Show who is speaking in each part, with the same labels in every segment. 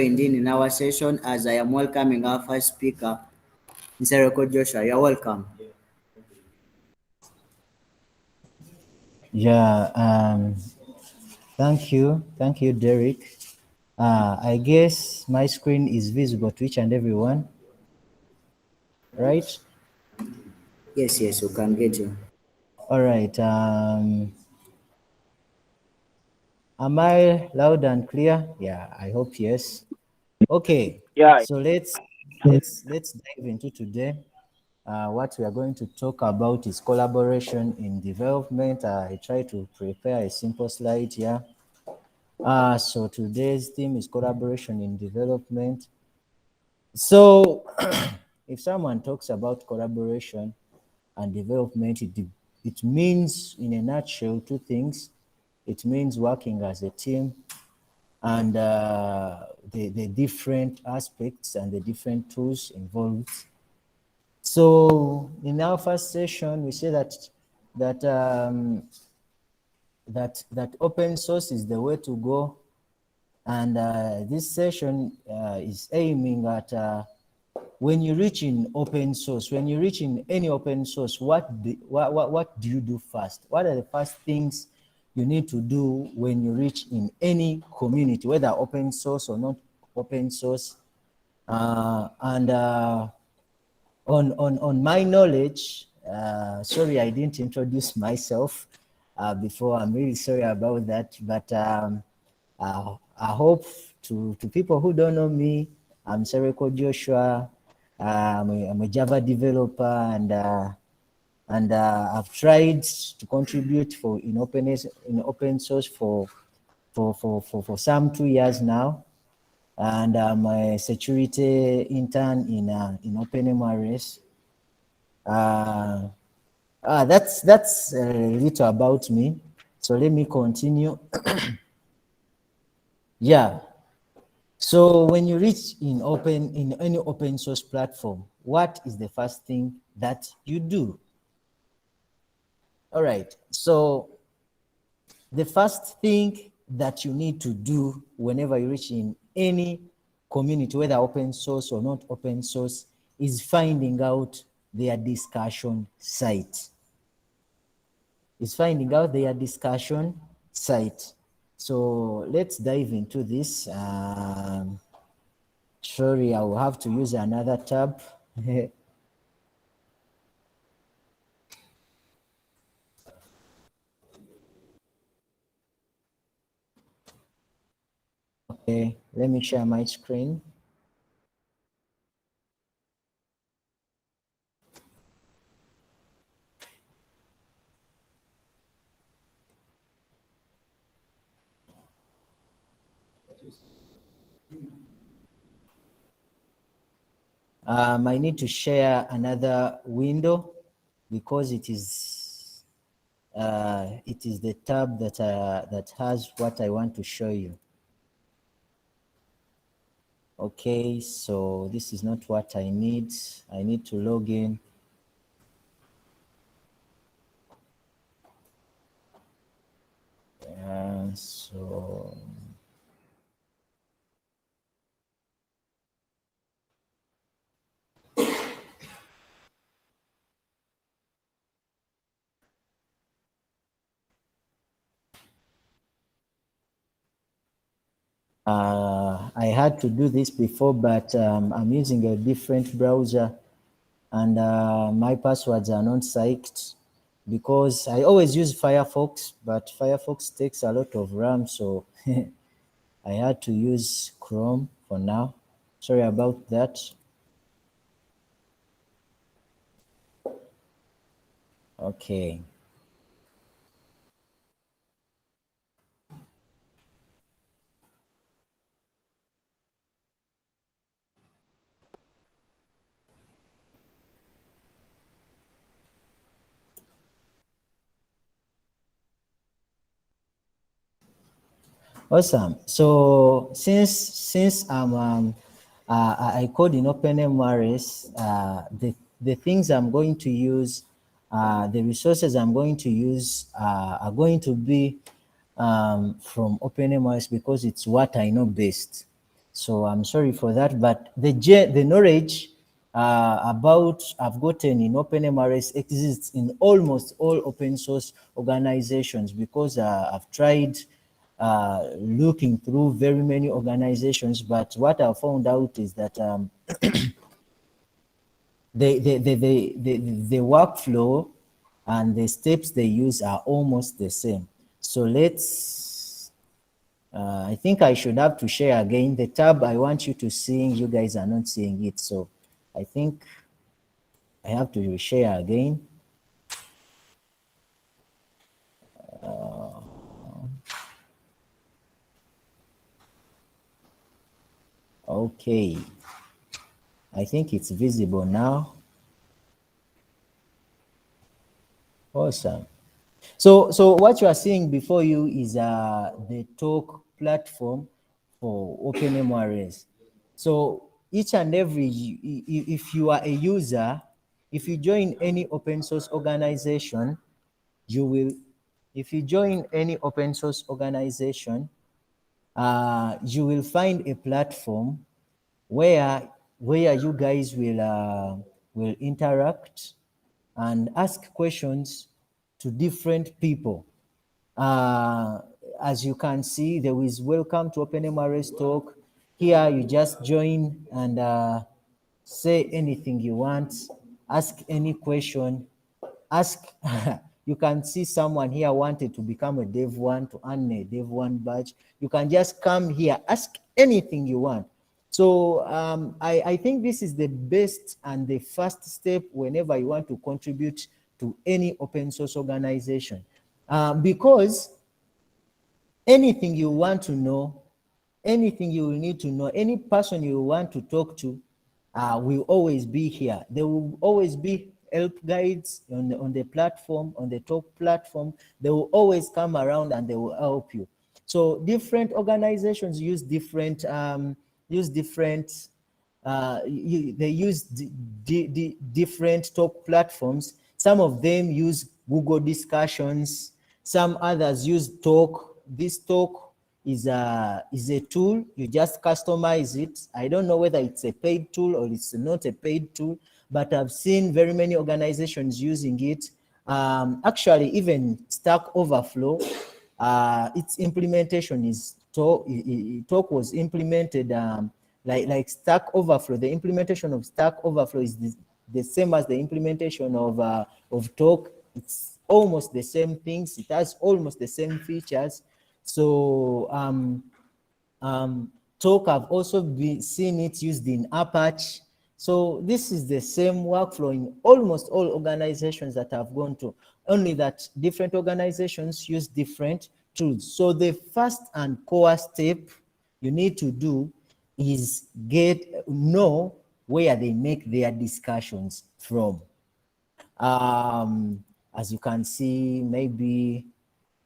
Speaker 1: In our session, as I am welcoming our first speaker, Mr. Record Joshua. You're welcome.
Speaker 2: Yeah, thank you, Derek. I guess my screen is visible to each and everyone, right?
Speaker 1: Yes, we can get you.
Speaker 2: All right. Am I loud and clear? Yeah, I hope yes. Okay.
Speaker 3: Yeah,
Speaker 2: So let's dive into today. What we are going to talk about is collaboration in development. I try to prepare a simple slide here. So today's theme is collaboration in development. So if someone talks about collaboration and development, it means in a nutshell two things. It means working as a team and the different aspects and the different tools involved. So in our first session, we say that that open source is the way to go, and this session is aiming at when you reach in open source, when you reach in any open source, what do you do first? What are the first things you need to do when you reach in any community, whether open source or not open source? On my knowledge, sorry, I didn't introduce myself before. I'm really sorry about that. But I hope to people who don't know me, I'm Sereko Joshua. I'm a Java developer, and I've tried to contribute in open source for some 2 years now, and I'm a security intern in OpenMRS. That's a little about me. So let me continue. Yeah. So when you reach in any open source platform, what is the first thing that you do? All right. So the first thing that you need to do whenever you reach in any community, whether open source or not open source, is finding out their discussion site. So let's dive into this. Sorry, I will have to use another tab. Okay, let me share my screen. I need to share another window because it is the tab that has what I want to show you. Okay, so this is not what I need. I need to log in. So I had to do this before, but I'm using a different browser, and my passwords are not psyched because I always use Firefox, but Firefox takes a lot of RAM, so I had to use Chrome for now. Sorry about that. Okay. Awesome. So since I code in OpenMRS, the things I'm going to use, the resources I'm going to use are going to be from OpenMRS because it's what I know best. So I'm sorry for that, but the knowledge about I've gotten in OpenMRS exists in almost all open source organizations, because I've tried looking through very many organizations, but what I found out is that the workflow and the steps they use are almost the same. So I think I should have to share again. The tab I want you to see, you guys are not seeing it. So I think I have to share again. Okay. I think it's visible now. Awesome. So what you are seeing before you is the talk platform for OpenMRS. So each and every, if you are a user, if you join any open source organization, you will, if you join any open source organization, you will find a platform where you guys will interact and ask questions to different people. Uh, as you can see, there is welcome to OpenMRS talk. Here you just join and say anything you want, ask any question, ask. You can see someone here wanted to become a dev one, to earn a dev one badge. You can just come here, ask anything you want. So I think this is the best and the first step whenever you want to contribute to any open source organization, because anything you want to know, anything you will need to know, any person you want to talk to will always be here. There will always be help guides on the platform, on the top platform. They will always come around and they will help you. So different organizations use different they use different talk platforms. Some of them use Google discussions, some others use talk. This talk is a tool. You just customize it. I don't know whether it's a paid tool or it's not a paid tool, but I've seen very many organizations using it. Actually, even Stack Overflow, its implementation is talk was implemented like Stack Overflow. The implementation of Stack Overflow is the same as the implementation of talk. It's almost the same things. It has almost the same features. So talk, I've also seen it used in Apache. So this is the same workflow in almost all organizations that I've gone to, only that different organizations use different tools. So the first and core step you need to do is know where they make their discussions from. As you can see, maybe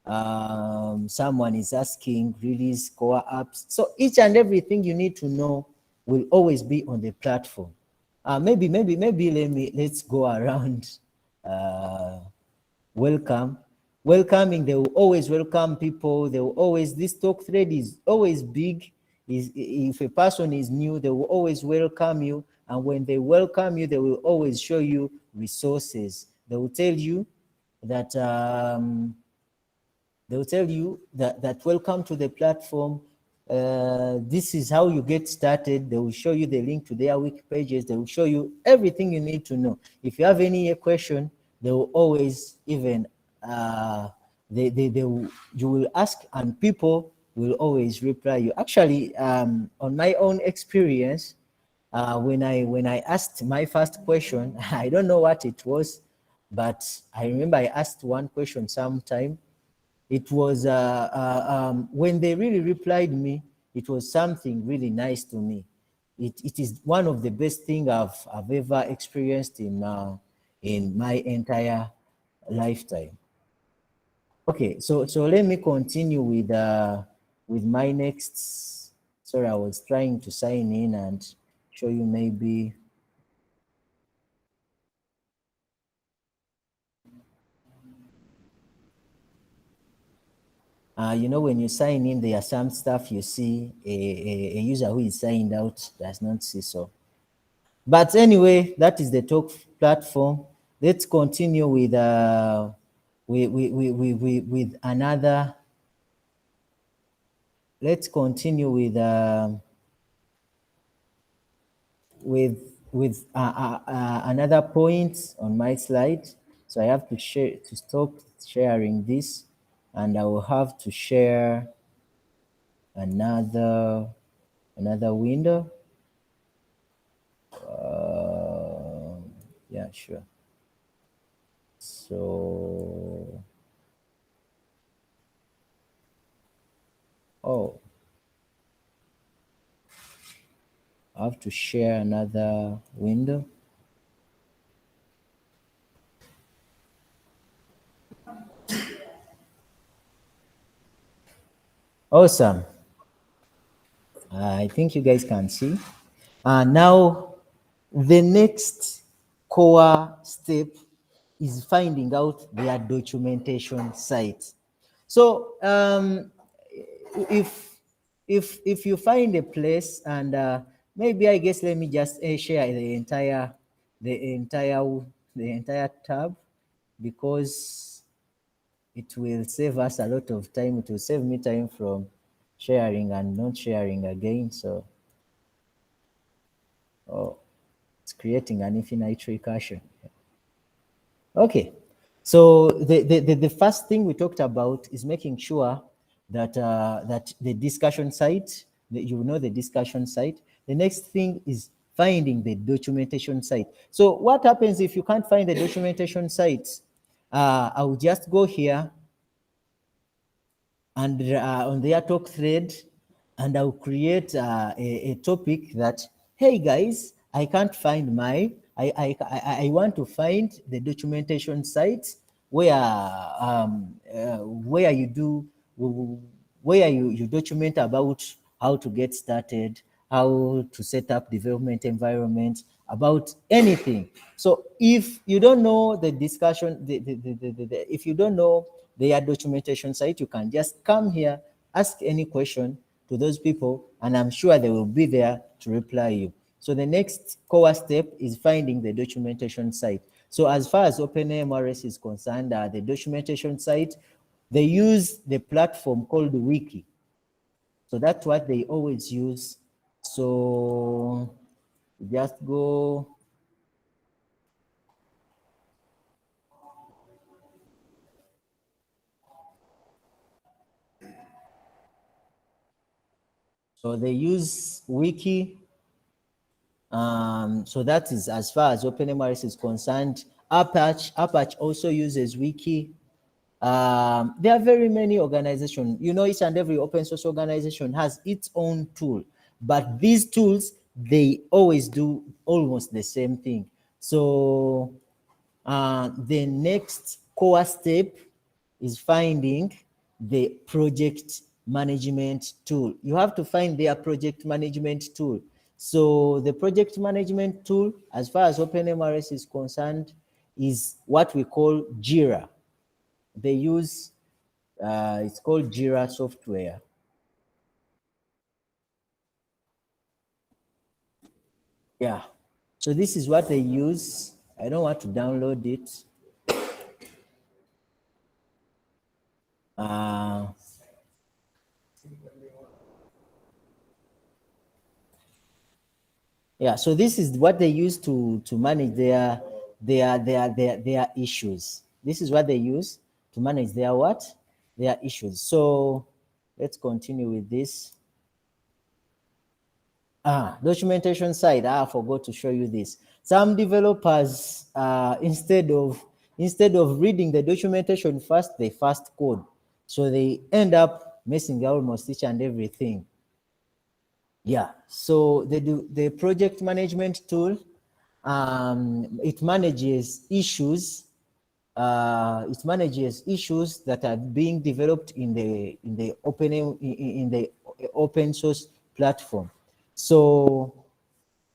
Speaker 2: someone is asking release core apps. So each and everything you need to know will always be on the platform. Maybe let's go around. Welcoming, they will always welcome people. They will always, this talk thread is always big. If a person is new, they will always welcome you. And when they welcome you, they will always show you resources. They will tell you that welcome to the platform. This is how you get started. They will show you the link to their wiki pages. They will show you everything you need to know. If you have any question, they will always even you will ask and people will always reply you. Actually, on my own experience, when I asked my first question, I don't know what it was, but I remember I asked one question sometime. It was when they really replied me, it was something really nice to me. It is one of the best things I've ever experienced in my entire lifetime. Okay, so let me continue with my next. Sorry, I was trying to sign in and show you maybe. You know, when you sign in, there are some stuff you see a user who is signed out does not see. So, but anyway, that is the talk platform. Let's continue with another. Let's continue with another point on my slide. So I have to share to stop sharing this, and I will have to share another window. Yeah, sure. So, oh, I have to share another window. Awesome. I think you guys can see. Now, the next core step is finding out their documentation site. So, if if you find a place, and maybe I guess let me just share the entire the entire tab, because it will save us a lot of time. It will save me time from sharing and not sharing again. So, oh, it's creating an infinite recursion. Okay. So the first thing we talked about is making sure that that the discussion site, that you know the discussion site. The next thing is finding the documentation site. So what happens if you can't find the documentation sites? I'll just go here and on their talk thread, and I'll create a topic that, hey guys, I can't find I want to find the documentation sites where you do where you document about how to get started, how to set up development environment, about anything. So if you don't know the discussion, if you don't know their documentation site, you can just come here, ask any question to those people, and I'm sure they will be there to reply you. So the next core step is finding the documentation site. So as far as OpenMRS is concerned, the documentation site, they use the platform called Wiki. So that's what they always use. So just go. So they use Wiki. So that is as far as OpenMRS is concerned. Apache also uses Wiki. There are very many organizations. You know, each and every open source organization has its own tool, but these tools, they always do almost the same thing. So the next core step is finding the project management tool. You have to find their project management tool. So the project management tool, as far as OpenMRS is concerned, is what we call Jira. They use, it's called Jira software. Yeah. So this is what they use. I don't want to download it. Yeah, so this is what they use to manage their issues. This is what they use to manage their what? Their issues. So let's continue with this. Documentation side. I forgot to show you this. Some developers, instead of reading the documentation first, they first code. So they end up messing almost each and everything. Yeah, so they do the project management tool. It manages issues. It manages issues that are being developed in the open source platform. So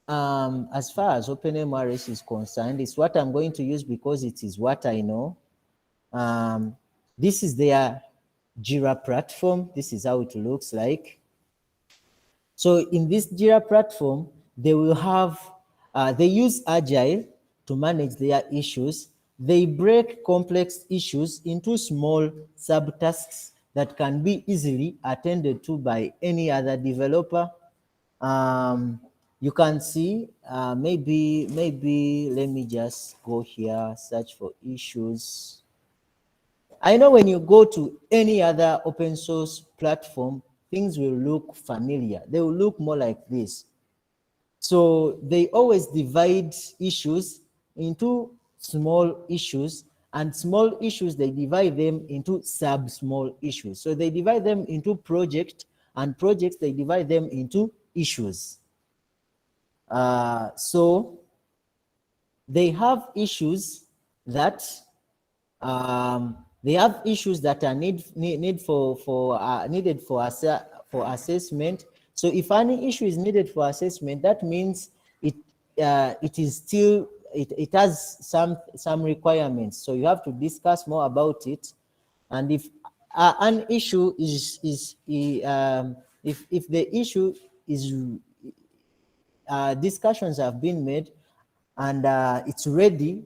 Speaker 2: as far as OpenMRS is concerned, it's what I'm going to use because it is what I know. This is their Jira platform. This is how it looks like. So in this Jira platform, they will have, they use Agile to manage their issues. They break complex issues into small subtasks that can be easily attended to by any other developer. You can see, maybe let me just go here, search for issues. I know when you go to any other open source platform, things will look familiar. They will look more like this. So they always divide issues into small issues, and small issues, they divide them into sub-small issues. So they divide them into projects, and projects, they divide them into issues. So they have issues that they have issues that are needed for assessment. So if any issue is needed for assessment, that means it is still, it has some requirements. So you have to discuss more about it. And if an issue is if the issue is discussions have been made and it's ready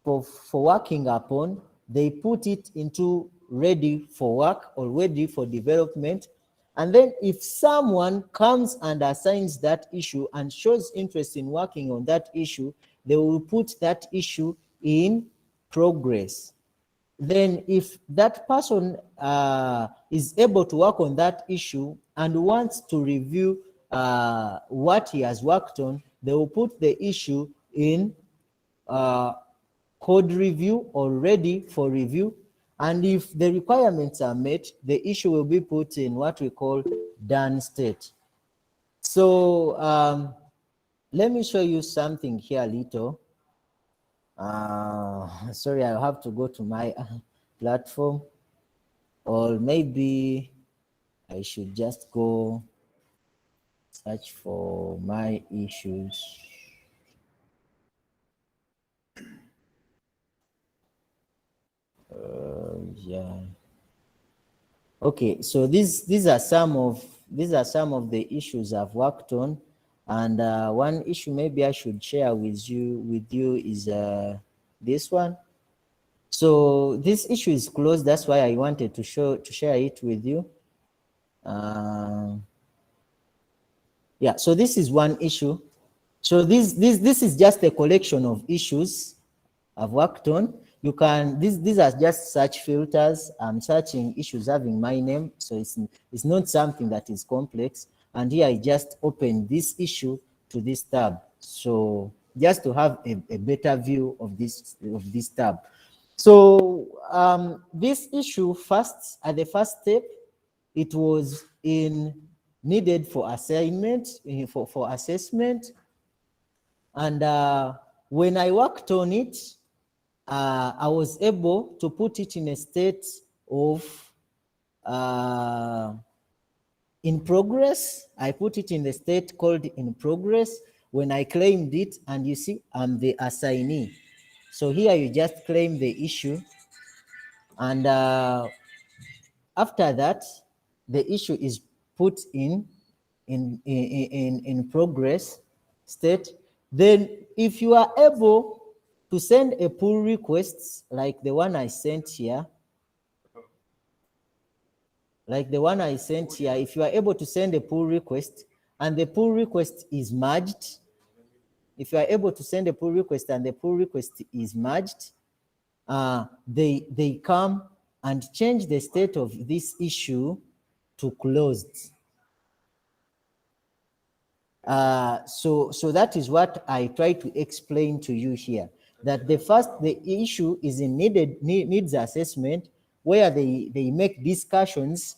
Speaker 2: for working upon, they put it into ready for work or ready for development. And then if someone comes and assigns that issue and shows interest in working on that issue, they will put that issue in progress. Then if that person is able to work on that issue and wants to review what he has worked on, they will put the issue in code review or ready for review. And if the requirements are met, the issue will be put in what we call done state. So let me show you something here a little. Sorry, I'll have to go to my platform, or maybe I should just go search for my issues. Yeah. Okay, so these are some of the issues I've worked on, and one issue maybe I should share with you is this one. So this issue is closed. That's why I wanted to share it with you. Yeah. So this is one issue. So this is just a collection of issues I've worked on. You can, these are just search filters. I'm searching issues having my name, so it's not something that is complex. And here I just open this issue to this tab, so just to have a better view of this tab. So this issue, first, at the first step, it was needed for assignment, for assessment. And when I worked on it, I was able to put it in a state of in progress. I put it in the state called in progress when I claimed it, and you see I'm the assignee. So here you just claim the issue, and after that the issue is put in progress state. Then if you are able to send a pull request like the one I sent here, if you are able to send a pull request and the pull request is merged, if you are able to send a pull request and the pull request is merged, they come and change the state of this issue to closed. So that is what I try to explain to you here, that the issue is in needs assessment, where they make discussions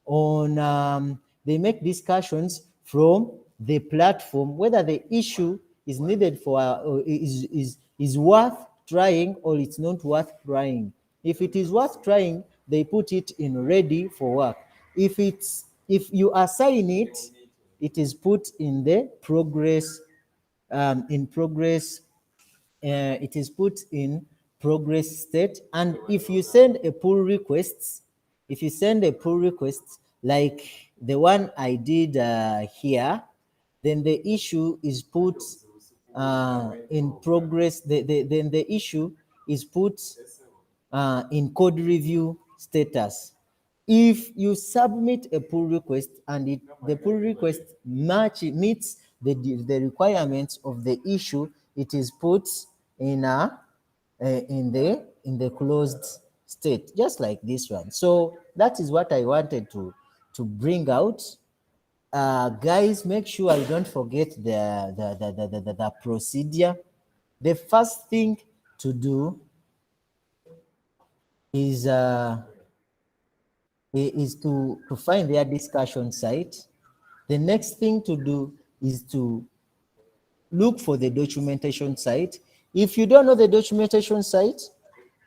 Speaker 2: on they make discussions from the platform whether the issue is needed for is worth trying or it's not worth trying. If it is worth trying, they put it in ready for work. If you assign it, it is put in the progress, it is put in progress state. And if you send a pull request, if you send a pull request like the one I did here, then the issue is put in progress. Then the issue is put in code review status. If you submit a pull request and the pull request meets the requirements of the issue, it is put in the closed state, just like this one. So that is what I wanted to bring out. Guys, make sure you don't forget the procedure. The first thing to do is to find their discussion site. The next thing to do is to look for the documentation site. If you don't know the documentation site,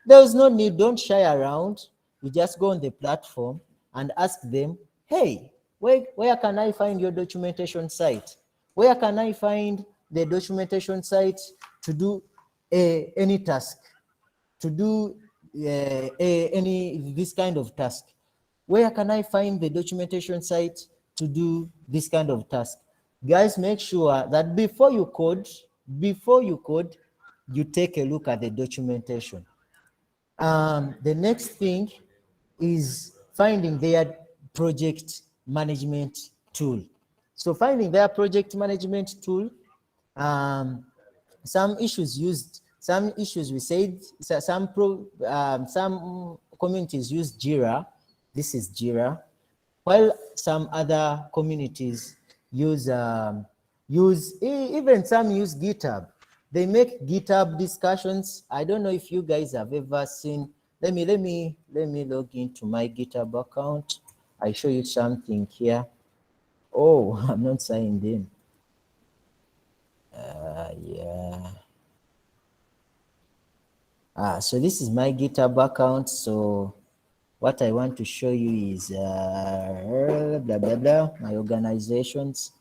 Speaker 2: there's no need, don't shy around. You just go on the platform and ask them, hey, where can I find your documentation site? Where can I find the documentation site to do any task, to do this kind of task? Where can I find the documentation site to do this kind of task? Guys, make sure that before you code, you take a look at the documentation. The next thing is finding their project management tool. So finding their project management tool, some issues we said, some communities use Jira. This is Jira, while some other communities use even some use GitHub. They make GitHub discussions. I don't know if you guys have ever seen. Let me log into my GitHub account. I show you something here. Oh, I'm not signed in. Yeah. So this is my GitHub account. So what I want to show you is blah blah blah, my organizations,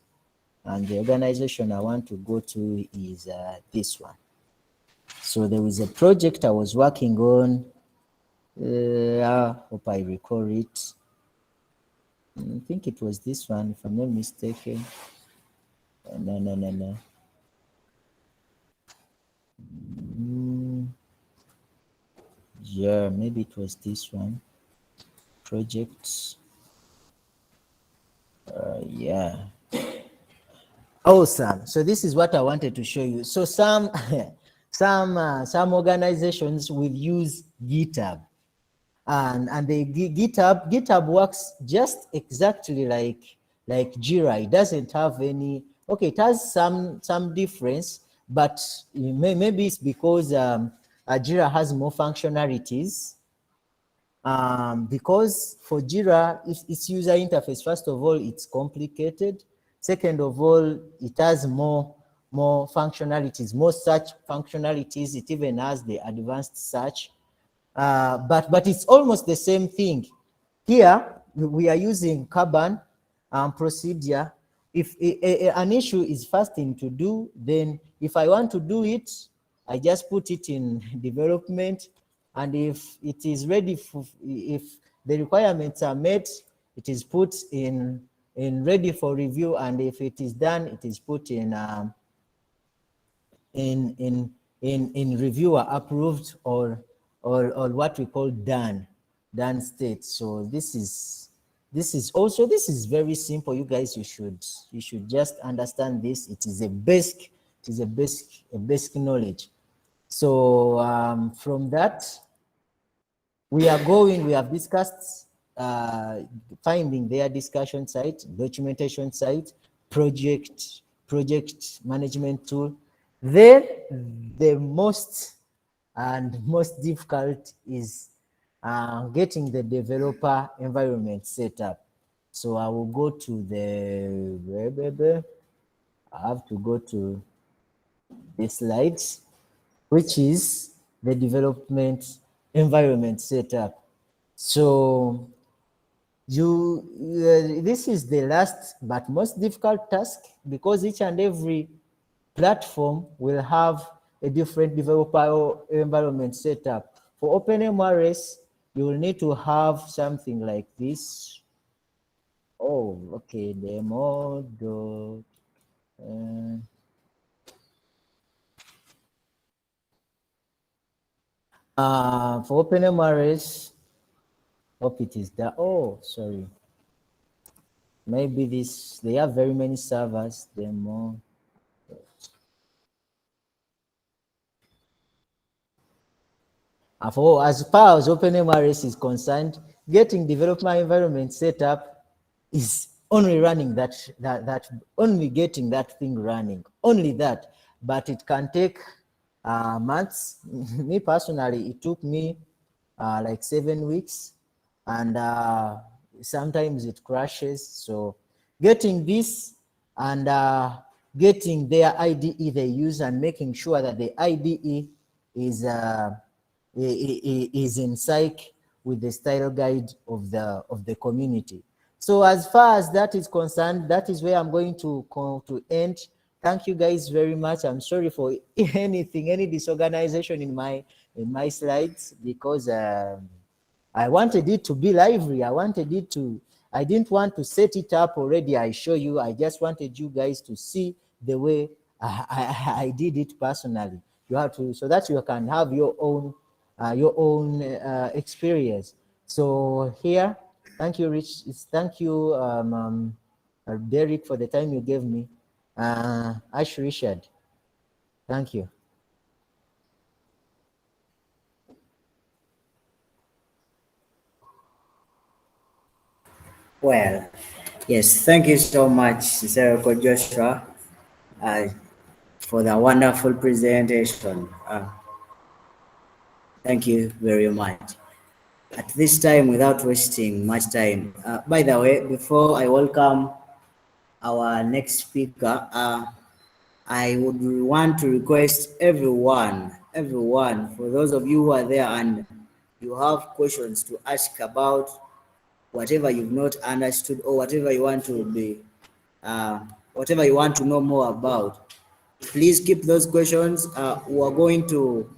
Speaker 2: and the organization I want to go to is this one. So there was a project I was working on. I hope I recall it. I think it was this one, if I'm not mistaken. No. Yeah, maybe it was this one. Projects. Yeah. Awesome. So this is what I wanted to show you. So some organizations will use GitHub, and the GitHub works just exactly like Jira. It doesn't have any. Okay, it has some difference, but maybe it's because Jira has more functionalities. Because for Jira, its user interface, first of all, it's complicated. Second of all, it has more functionalities, more search functionalities. It even has the advanced search. But it's almost the same thing. Here, we are using Kanban procedure. If an issue is first thing to do, then if I want to do it, I just put it in development. And if it is ready if the requirements are met, it is put in ready for review. And if it is done, it is put in reviewer approved or what we call done state. So this is very simple. You guys, you should just understand this. It is a basic knowledge. So from that, we have discussed finding their discussion site, documentation site, project management tool. Then the most difficult is getting the developer environment set up. So I will go to I have to go to the slides, which is the development environment setup. So this is the last but most difficult task, because each and every platform will have a different developer environment setup. For OpenMRS, you will need to have something like this. Oh, okay, demo dot for OpenMRS, hope it is that. Oh, sorry. Maybe this, they have very many servers, demo. For as far as OpenMRS is concerned, getting development environment set up is only running that only getting that thing running, only that. But it can take months. Me personally, it took me like 7 weeks, and sometimes it crashes. So getting this and getting their IDE they use and making sure that the IDE is in sync with the style guide of the community. So as far as that is concerned, that is where I'm going to end. Thank you guys very much. I'm sorry for anything, any disorganization in my slides, because I wanted it to be lively. I didn't want to set it up already. I show you. I just wanted you guys to see the way I did it personally. You have to, so that you can have your own experience. So here, thank you, Rich. Thank you, Derek, for the time you gave me. Ash Richard, thank you.
Speaker 1: Well, yes, thank you so much, Sir Joshua, uh, for the wonderful presentation. Thank you very much. At this time, without wasting much time, by the way, before I welcome our next speaker, I would want to request everyone, for those of you who are there and you have questions to ask about whatever you've not understood or whatever you want to be, whatever you want to know more about, please keep those questions. We're going to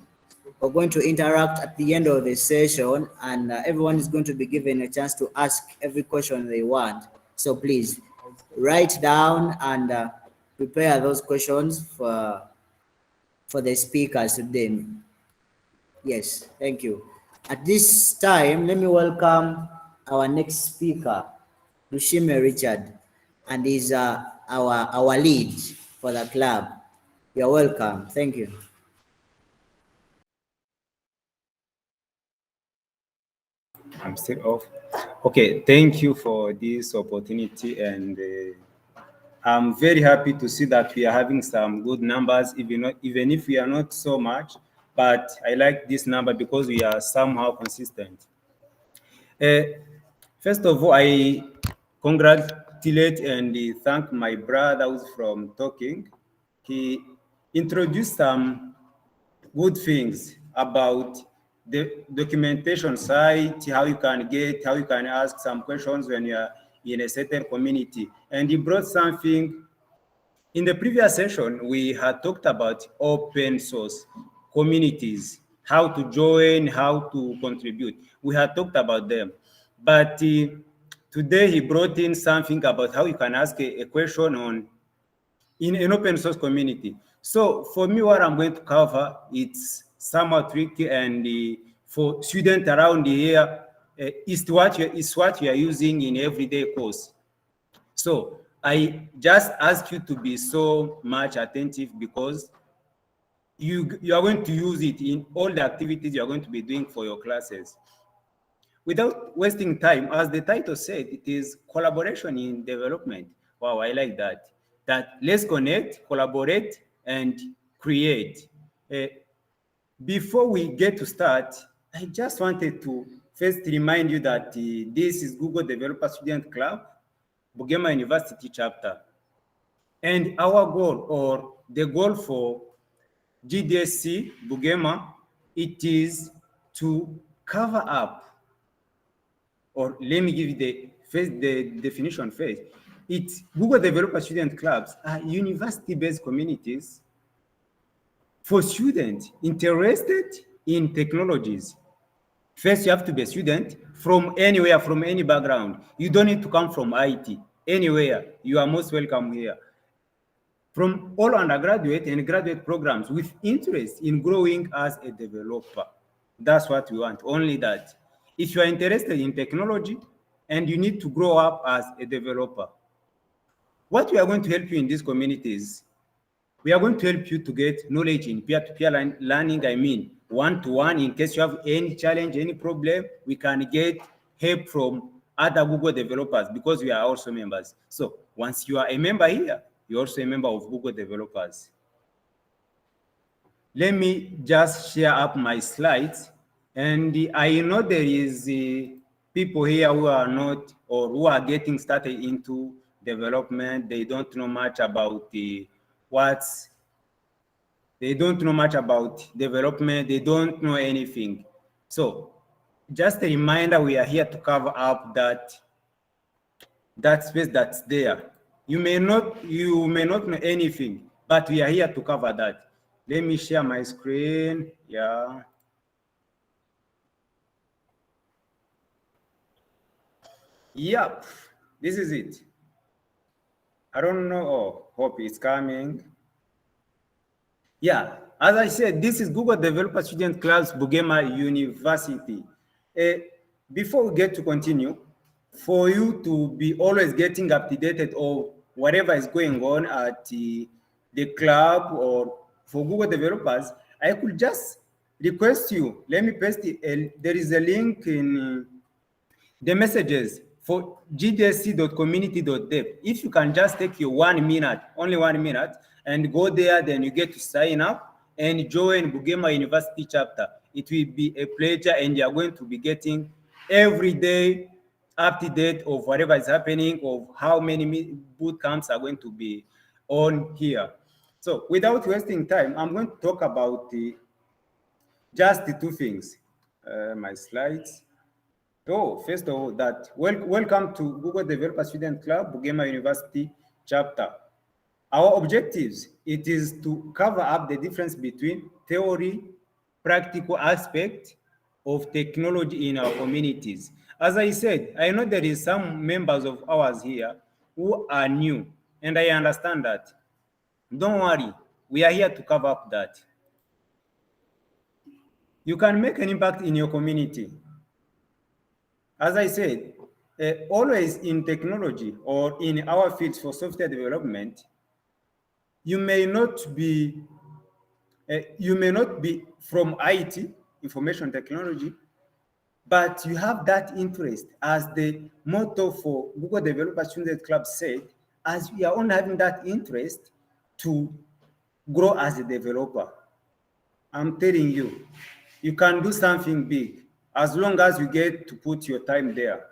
Speaker 1: interact at the end of the session, and everyone is going to be given a chance to ask every question they want. So please write down and prepare those questions for the speakers today. Yes, thank you. At this time, let me welcome our next speaker, Lushime Richard, and he's our lead for the club. You're welcome. Thank you.
Speaker 3: I'm still off. Okay, thank you for this opportunity, and I'm very happy to see that we are having some good numbers, even if we are not so much. But I like this number because we are somehow consistent. Uh, First of all, I congratulate and thank my brother who's from talking. He introduced some good things about the documentation site, how you can ask some questions when you are in a certain community. And he brought something. In the previous session, we had talked about open source communities, how to join, how to contribute. We had talked about them. But today he brought in something about how you can ask a question on in an open source community. So for me, what I'm going to cover, it's somewhat tricky, and for students around here, is what you are using in everyday course. So I just ask you to be so much attentive, because you are going to use it in all the activities you are going to be doing for your classes. Without wasting time, as the title said, it is collaboration in development. Wow, I like that. That let's connect, collaborate, and create. Uh, Before we get to start, I just wanted to first remind you that this is Google Developer Student Club, Bugema University chapter. And our goal, or the goal for GDSC Bugema, it is to cover up, or let me give you the definition first. It's Google Developer Student Clubs are university-based communities for students interested in technologies First, you have to be a student from anywhere, from any background. You don't need to come from IT. Anywhere, you are most welcome here. From all undergraduate and graduate programs with interest in growing as a developer. That's what we want, only that. If you are interested in technology and you need to grow up as a developer, what we are going to help you in these communities, we are going to help you to get knowledge in peer-to-peer learning. I mean, one-to-one. In case you have any challenge, any problem, we can get help from other Google developers because we are also members. So once you are a member here, you're also a member of Google developers. Let me just share up my slides. And I know there is people here who are not, or who are getting started into development. They don't know much about what's they don't know much about development. They don't know anything. So just a reminder, we are here to cover up that space that's there. You may not know anything, but we are here to cover that. Let me share my screen. Yeah. Yep. This is it. I don't know. Oh, hope it's coming. Yeah, as I said, this is Google Developer Student Club's Bugema University. Before we get to continue, for you to be always getting up to date of whatever is going on at the club or for Google developers, I could just request you, let me paste it. There is a link in the messages for gdsc.community.dev. If you can just take your 1 minute, only 1 minute, and go there, then you get to sign up and join Bugema University chapter. It will be a pleasure, and you are going to be getting every day up to date of whatever is happening, of how many boot camps are going to be on here. So without wasting time, I'm going to talk about just the two things. My slides. Oh, first of all, welcome to Google Developer Student Club, Bugema University chapter. Our objectives, it is to cover up the difference between theory, practical aspect of technology in our communities. As I said, I know there is some members of ours here who are new, and I understand that. Don't worry, we are here to cover up that. You can make an impact in your community. As I said, always in technology or in our fields for software development, you may not be from IT, information technology, but you have that interest, as the motto for Google Developer Student Club said, as we are only having that interest to grow as a developer. I'm telling you, you can do something big as long as you get to put your time there.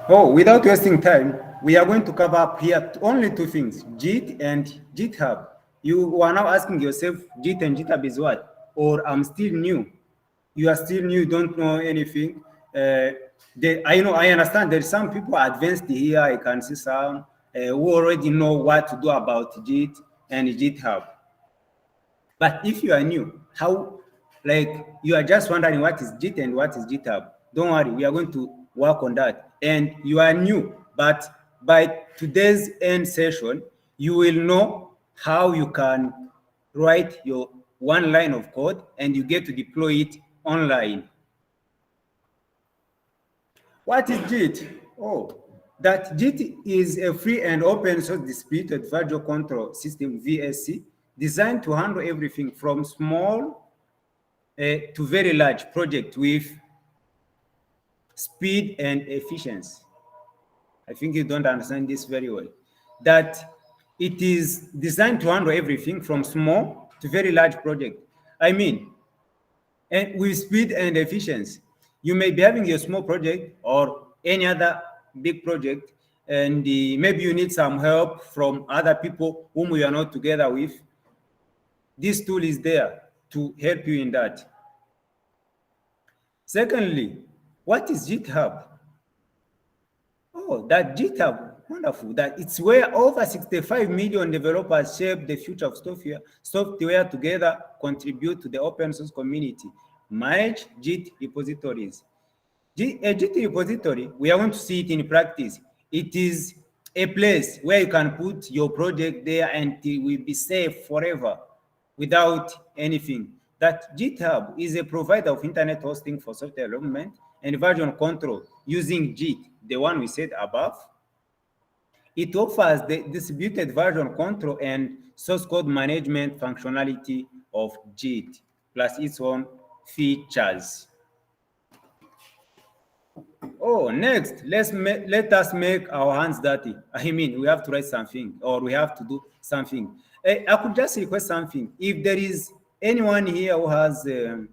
Speaker 3: Oh, without wasting time, we are going to cover up here only two things, Git and GitHub. You are now asking yourself, Git and GitHub is what? Or I'm still new. You are still new, don't know anything. I understand there's some people advanced here. I can see some who already know what to do about Git and GitHub. But if you are new, you are just wondering what is Git and what is GitHub, don't worry, we are going to work on that. And you are new, but by today's end session, you will know how you can write your one line of code and you get to deploy it online. What is Git? Oh, that Git is a free and open source distributed virtual control system, VSC, designed to handle everything from small to very large project with speed and efficiency. I think you don't understand this very well. That it is designed to handle everything from small to very large project. I mean, and with speed and efficiency. You may be having a small project or any other big project, and maybe you need some help from other people whom you are not together with. This tool is there to help you in that. Secondly, what is GitHub? Oh, that GitHub, wonderful. That it's where over 65 million developers shape the future of software together, contribute to the open source community. manage Git repositories. A Git repository, we are going to see it in practice. It is a place where you can put your project there and it will be safe forever without anything. That GitHub is a provider of internet hosting for software development and version control using Git, the one we said above. It offers the distributed version control and source code management functionality of Git, plus its own features. Oh, next, let us make our hands dirty. I mean, we have to write something or we have to do something. I could just request something. If there is anyone here who has a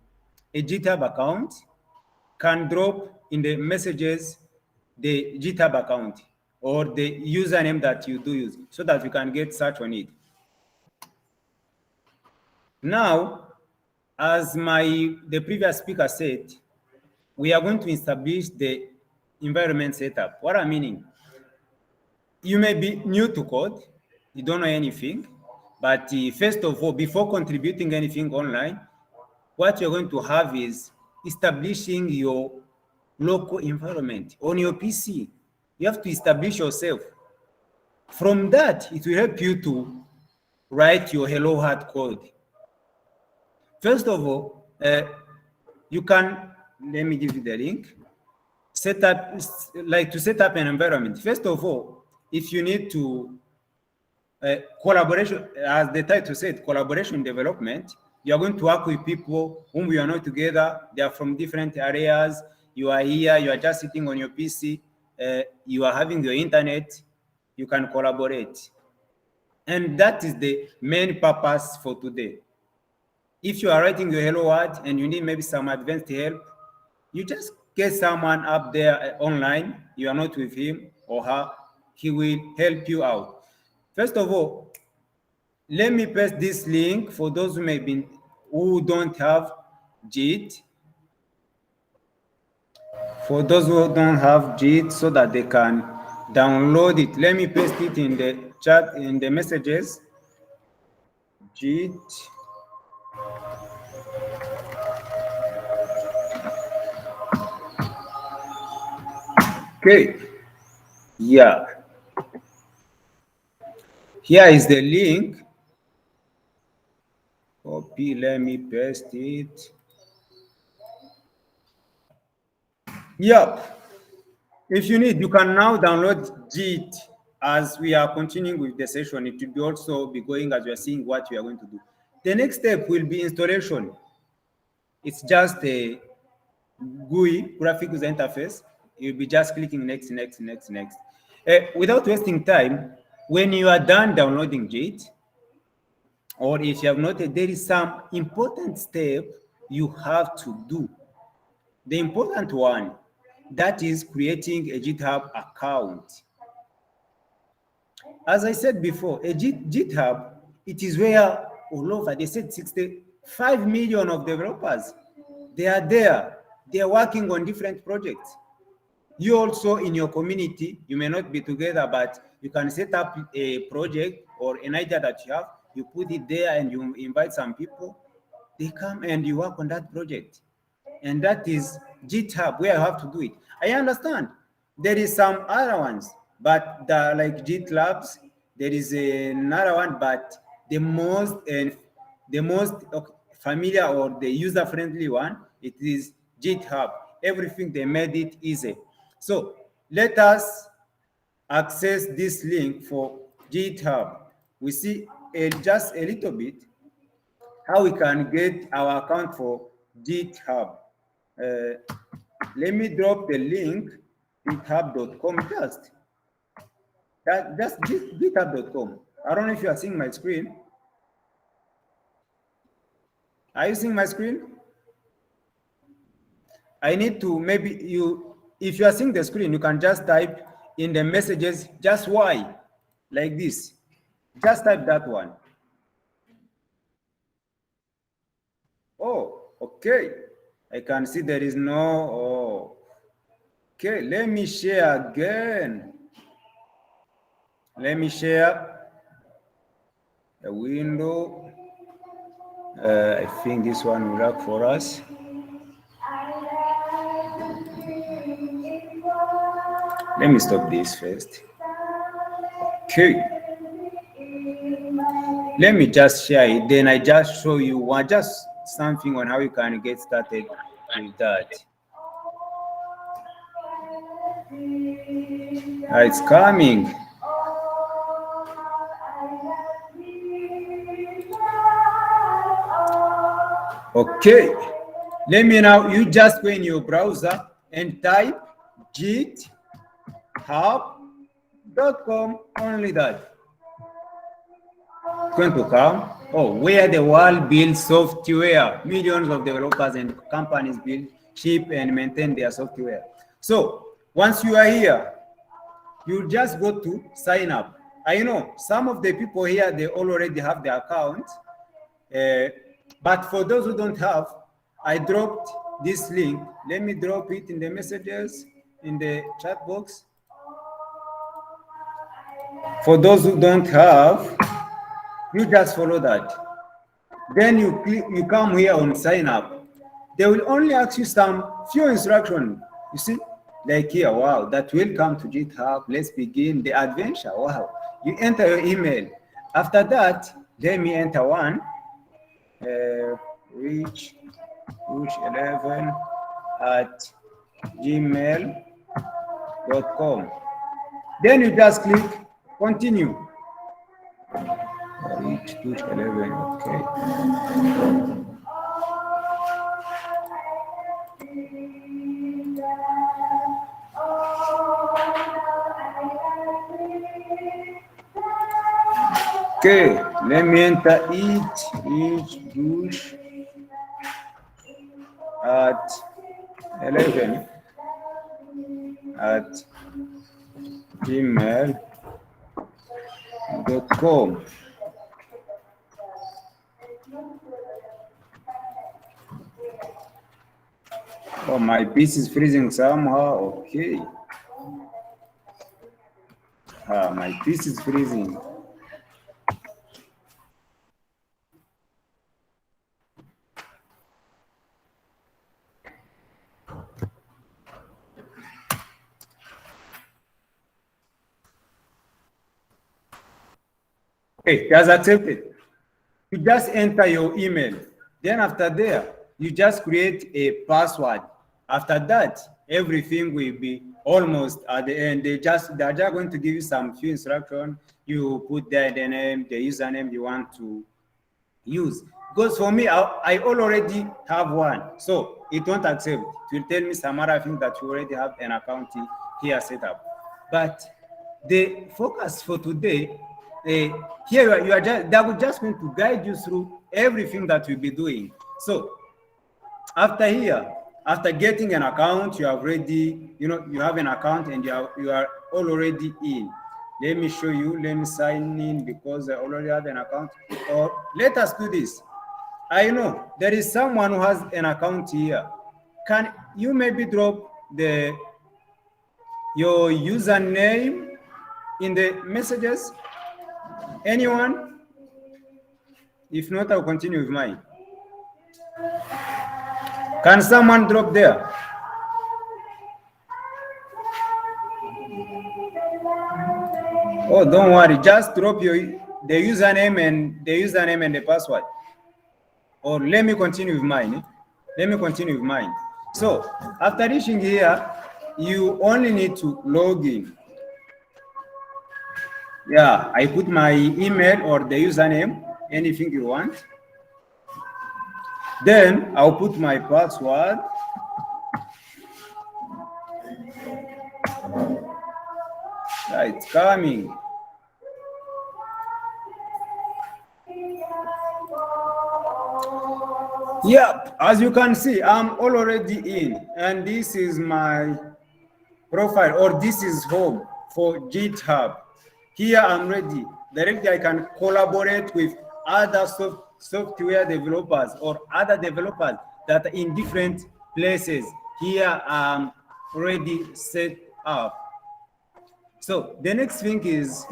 Speaker 3: GitHub account, can drop in the messages the GitHub account or the username that you do use so that we can get search on it. Now, as the previous speaker said, we are going to establish the environment setup. What I'm meaning, you may be new to code, you don't know anything, but first of all, before contributing anything online, what you're going to have is establishing your local environment on your PC. You have to establish yourself. From that, it will help you to write your Hello World code. First of all, you can, let me give you the link, set up an environment. First of all, if you need to collaboration, as the title said, collaboration development, you are going to work with people whom you are not together. They are from different areas. You are here, you are just sitting on your PC, you are having your internet, you can collaborate. And that is the main purpose for today. If you are writing your Hello World and you need maybe some advanced help, you just get someone up there online, you are not with him or her, he will help you out. First of all, let me paste this link for those who don't have Git. For those who don't have Git, so that they can download it. Let me paste it in the chat, in the messages. Git. Okay. Yeah. Here is the link. Copy, let me paste it. Yep. If you need, you can now download Git as we are continuing with the session. It will be also be going as we are seeing what we are going to do. The next step will be installation. It's just a GUI, graphic user interface. You'll be just clicking next, next, next, next. Without wasting time, when you are done downloading Git, or if you have noted, there is some important step you have to do. The important one, that is creating a GitHub account. As I said before, a GitHub, it is where all over, they said 65 million of developers, they are there. They are working on different projects. You also in your community, you may not be together, but you can set up a project or an idea that you have, you put it there and you invite some people, they come and you work on that project. And that is GitHub, where you have to do it. I understand there is some other ones, but like GitLabs, there is another one, but the most familiar or the user-friendly one, it is GitHub. Everything, they made it easy. So let us access this link for GitHub. We see just a little bit how we can get our account for GitHub. Let me drop the link, github.com, just github.com. I don't know if you are seeing my screen. Are you seeing my screen? I need to, maybe if you are seeing the screen, you can just type in the messages, just why, like this. Just type that one. Oh, okay. I can see there is no, oh. Okay, let me share again. Let me share a window. I think this one will work for us. Let me stop this first. Okay. Let me just share it. Then I just show you one, just something on how you can get started with that. It's coming. Okay. Let me now, you just go in your browser and type github.com, only that. It's going to come. Oh, where the world builds software. Millions of developers and companies build, ship, and maintain their software. So once you are here, you just go to sign up. I know some of the people here, they already have their account. But for those who don't have, I dropped this link. Let me drop it in the messages, in the chat box. For those who don't have, you just follow that. Then you click, you come here on sign up. They will only ask you some few instructions. You see, like here, wow, that welcome to GitHub. Let's begin the adventure. Wow. You enter your email. After that, let me enter one. reach11@gmail.com. Then you just click continue. Reach11, okay. Okay, let me enter each douche at 11 at gmail.com. Oh, my PC is freezing somehow. Okay. My PC is freezing. Okay, that's accepted. You just enter your email. Then after there, you just create a password. After that, everything will be almost at the end. They're just going to give you some few instructions. You put there the name, the username you want to use. Because for me, I already have one, so it won't accept. It will tell me some other thing that you already have an account here set up. But the focus for today, here you are just, that will just going to guide you through everything that we'll be doing. So after here, after getting an account, you have already, you have an account and you are already in. Let me show you. Let me sign in because I already have an account. Or let us do this. I know there is someone who has an account here. Can you maybe drop your username in the messages? Anyone? If not, I'll continue with mine. Can someone drop there? Oh, don't worry. Just drop the username and the password. Or let me continue with mine. Let me continue with mine. So after reaching here, you only need to log in. Yeah, I put my email or the username, anything you want. Then I'll put my password. It's coming. Yep, as you can see, I'm already in, and this is my profile, or this is home for GitHub. Here I'm ready. Directly I can collaborate with other software developers or other developers that are in different places. Here I'm already set up. So the next thing is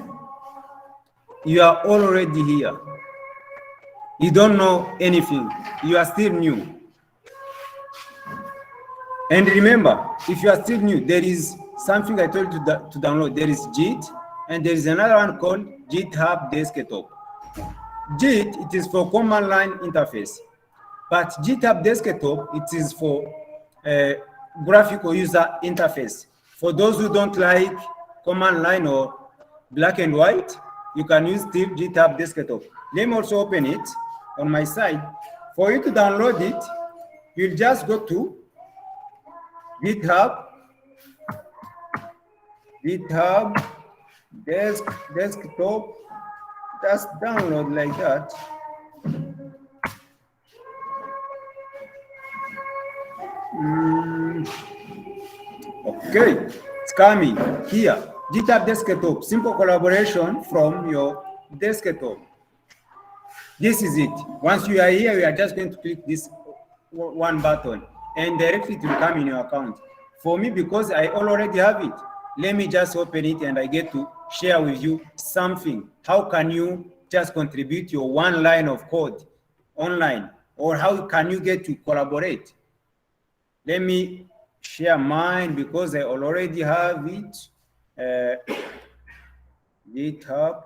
Speaker 3: you are already here. You don't know anything. You are still new. And remember, if you are still new, there is something I told you to download. There is Git, and there is another one called GitHub Desktop. Git, it is for command line interface, but GitHub Desktop, it is for graphical user interface. For those who don't like command line or black and white, you can use GitHub Desktop. Let me also open it on my side. For you to download it, you'll just go to GitHub Desktop, just download like that. Okay, it's coming here. GitHub Desktop, simple collaboration from your desktop. This is it. Once you are here, we are just going to click this one button and directly it will come in your account. For me, because I already have it, let me just open it and I get to share with you something. How can you just contribute your one line of code online, or how can you get to collaborate? Let me share mine because I already have it. GitHub.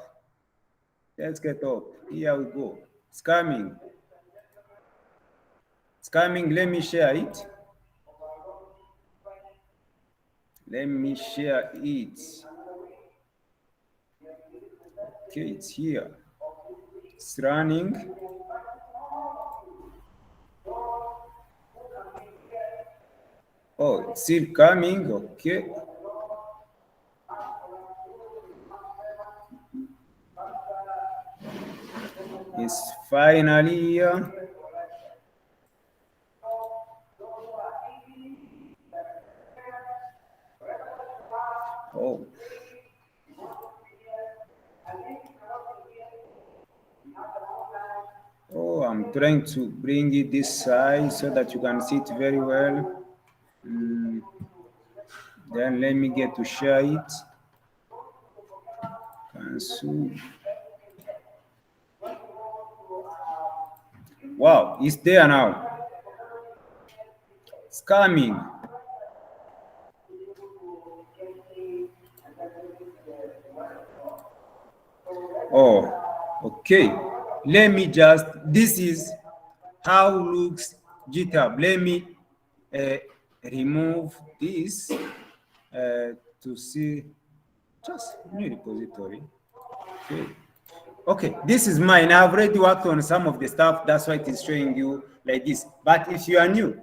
Speaker 3: Let's get up. Here we go. It's coming. It's coming. Let me share it. Let me share it. Okay, it's here. It's running. Oh, it's still coming. Okay. It's finally here. Oh. Oh, I'm trying to bring it this side so that you can see it very well. Then let me get to share it. Cancel. Wow, it's there now. It's coming. Oh, okay. Let me just, this is how looks GitHub. Let me remove this to see just new repository. Okay. Okay, this is mine. I've already worked on some of the stuff. That's why it is showing you like this. But if you are new,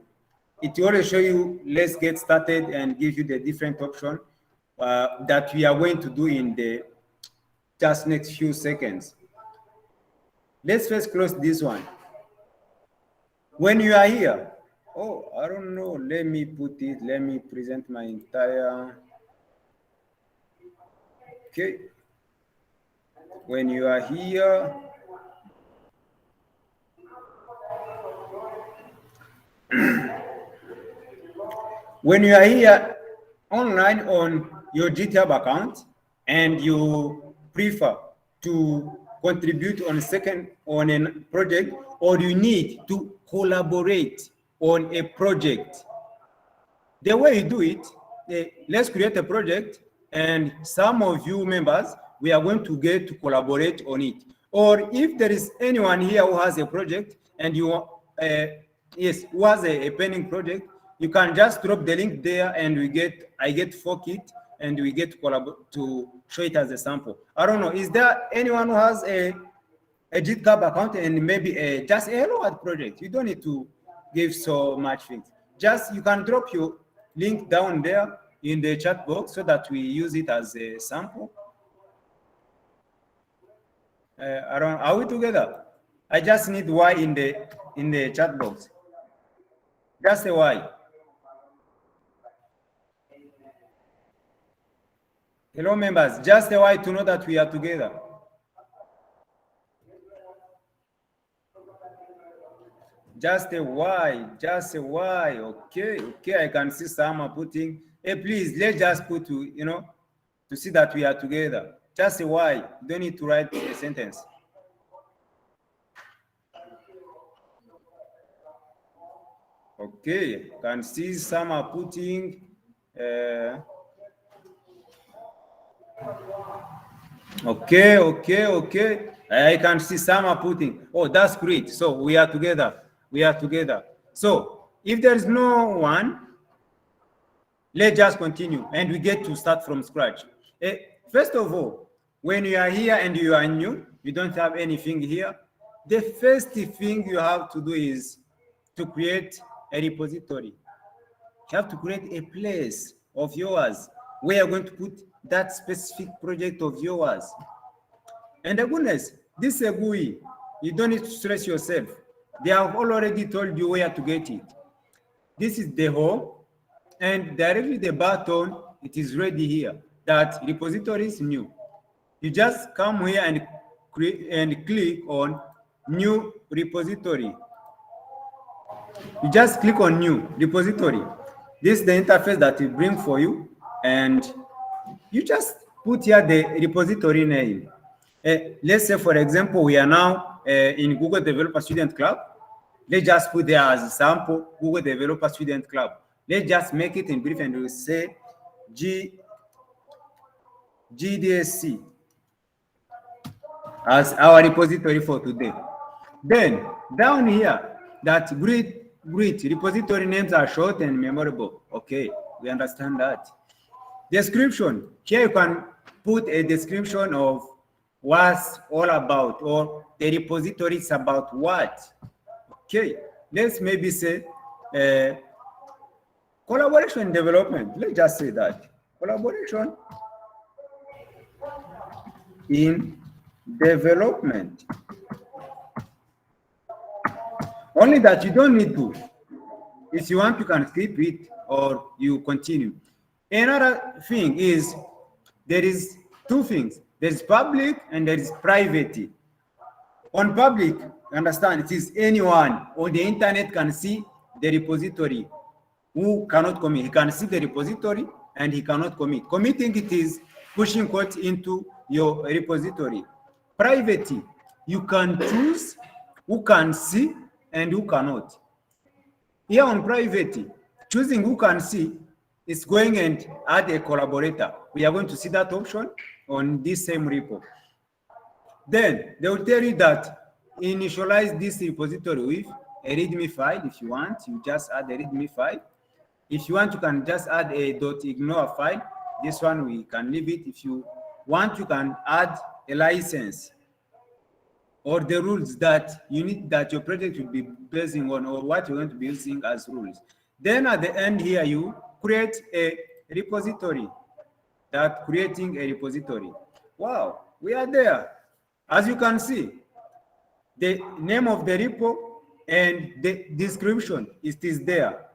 Speaker 3: it will always show you, let's get started, and give you the different option that we are going to do in the just next few seconds. Let's first close this one. When you are here, oh, I don't know, let me put it, let me present my entire, okay. When you are here, when you are here online on your GitHub account and you prefer to contribute on a project, or you need to collaborate on a project, the way you do it, let's create a project, and some of you members, we are going to get to collaborate on it. Or if there is anyone here who has a project and you yes, who has a pending project, you can just drop the link there and I get to fork it and we get to collaborate to show it as a sample. I don't know, is there anyone who has a GitHub account and maybe just a hello world project? You don't need to give so much things. Just you can drop your link down there in the chat box so that we use it as a sample. Are we together? I just need Y in the chat box. Just a Y. Hello members, just a Y to know that we are together. Just a Y, just a Y. Okay, okay. I can see some are putting. Hey, please, let's just put to see that we are together. Just a Y. You don't need to write a sentence. Okay, can see some are putting. Okay, okay, okay. I can see some are putting. Oh, that's great. So we are together. We are together. So if there is no one, let's just continue and we get to start from scratch. Eh, First of all, when you are here and you are new, you don't have anything here, the first thing you have to do is to create a repository. You have to create a place of yours where you're going to put that specific project of yours. And the goodness, this is a GUI. You don't need to stress yourself. They have already told you where to get it. This is the home, and directly the button, it is ready here. That repository is new. You just come here and create and click on new repository. You just click on new repository. This is the interface that will bring for you, and you just put here the repository name. Let's say, for example, we are now in Google Developer Student Club. Let's just put there as a sample Google Developer Student Club. Let's just make it in brief and we'll say GDSC as our repository for today. Then down here, that great repository names are short and memorable. Okay, we understand that. Description. Here you can put a description of what's all about, or the repository is about what. Okay, let's maybe say collaboration development. Let's just say that. Collaboration in development. Only that you don't need to. If you want, you can skip it or you continue. Another thing is there is two things. There is public and there is private. On public, understand, it is anyone on the internet can see the repository who cannot commit. He can see the repository and he cannot commit. Committing it is pushing code into your repository. Private, you can choose who can see and who cannot. Here on private, choosing who can see is going and add a collaborator. We are going to see that option on this same repo. Then they will tell you that initialize this repository with a README file. If you want, you just add a README file. If you want, you can just add a .ignore file. This one we can leave it. If you want, you can add a license or the rules that you need, that your project will be basing on, or what you're going to be using as rules. Then at the end here, you create a repository. That creating a repository. Wow, we are there. As you can see, the name of the repo and the description, it is there.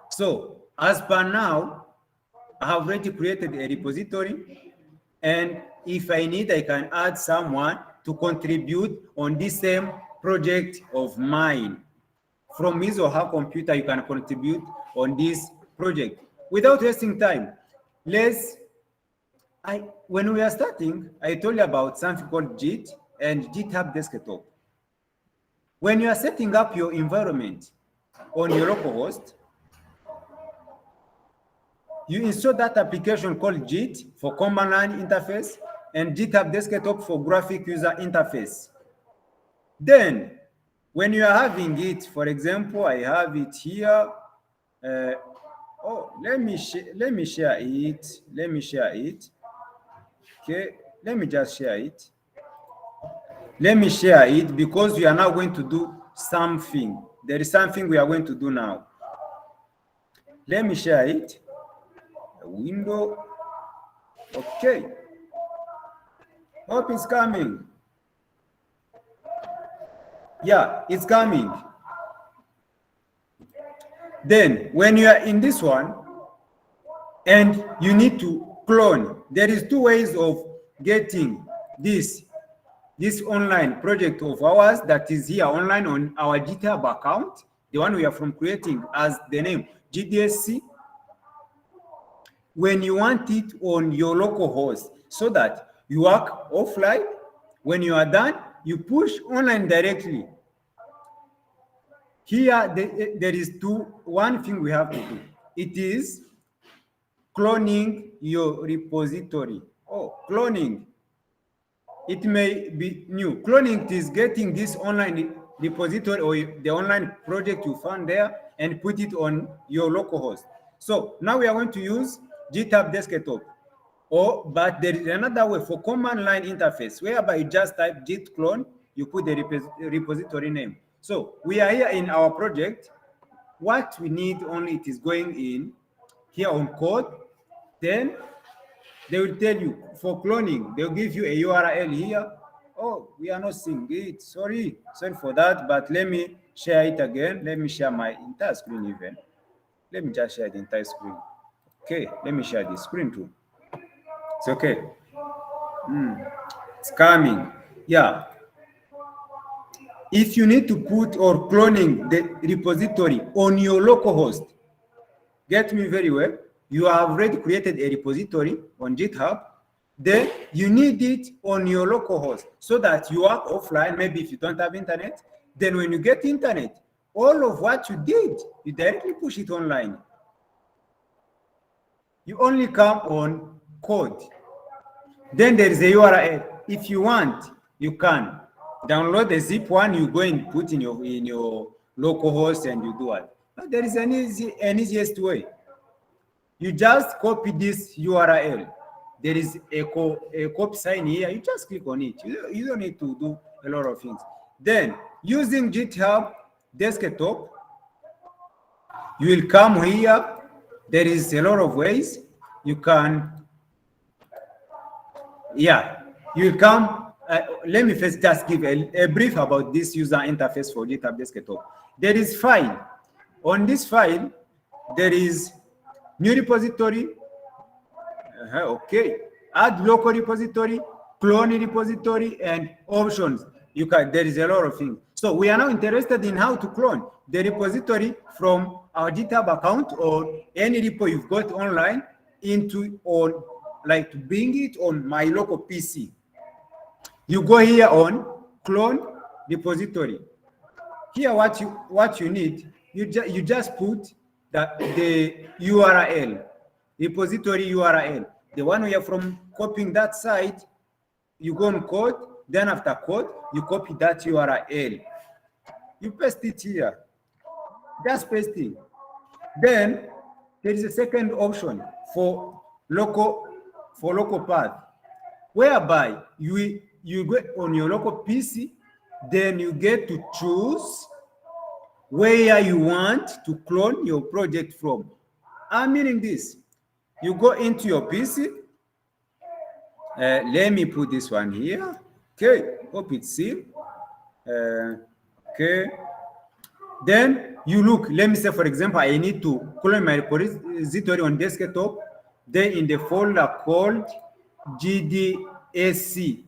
Speaker 3: So as per now, I have already created a repository, and if I need, I can add someone to contribute on this same project of mine. From his or her computer, you can contribute on this project without wasting time. When we are starting, I told you about something called Git and GitHub Desktop. When you are setting up your environment on your local host, you install that application called Git for command line interface and GitHub Desktop for graphic user interface. Then, when you are having it, for example, I have it here. Let me share it. Okay, let me just share it. Let me share it because we are now going to do something. There is something we are going to do now. Let me share it. A window. Okay. Hope it's coming. Yeah, it's coming. Then when you are in this one and you need to clone, there is two ways of getting this online project of ours that is here online on our GitHub account, the one we are from creating as the name GDSC. When you want it on your local host so that you work offline, when you are done, you push online directly. Here, there is one thing we have to do. It is cloning your repository. Oh, cloning. It may be new. Cloning is getting this online repository or the online project you found there and put it on your local host. So now we are going to use GitHub desktop. But there is another way for command line interface whereby you just type git clone, you put the repository name. So we are here in our project. What we need only it is going in here on code. Then they will tell you for cloning, they'll give you a URL here. Oh, we are not seeing it. Sorry for that. But let me share it again. Let me share my entire screen even. Let me just share the entire screen. Okay, let me share the screen too. It's okay. It's coming. Yeah. If you need to put or cloning the repository on your local host, get me very well. You have already created a repository on GitHub. Then you need it on your local host so that you are offline. Maybe if you don't have internet, then when you get internet, all of what you did, you directly push it online. You only come on code. Then there is a URL. If you want, you can download the zip one. You go and put in your local host and you do it. Now, there is an easiest way. You just copy this URL. There is a copy sign here. You just click on it. You don't need to do a lot of things. Then using GitHub desktop, you will come here. There is a lot of ways you can. Yeah, you will come. Let me first just give a brief about this user interface for GitHub desktop. There is file. On this file, there is new repository. Okay. Add local repository, clone repository, and options. There is a lot of things. So we are now interested in how to clone the repository from our GitHub account or any repo you've got online like to bring it on my local PC. You go here on clone repository. Here, what you need, you just put the URL, repository URL, the one we are from copying that site. You go on code, then after code, you copy that URL. You paste it here. Just paste it. Then there is a second option for local path, whereby you go on your local PC, then you get to choose where you want to clone your project from. I'm meaning this. You go into your PC. Let me put this one here. Okay, hope it's seen. Okay. Then you look, let me say, for example, I need to clone my repository on desktop. Then in the folder called GDSC.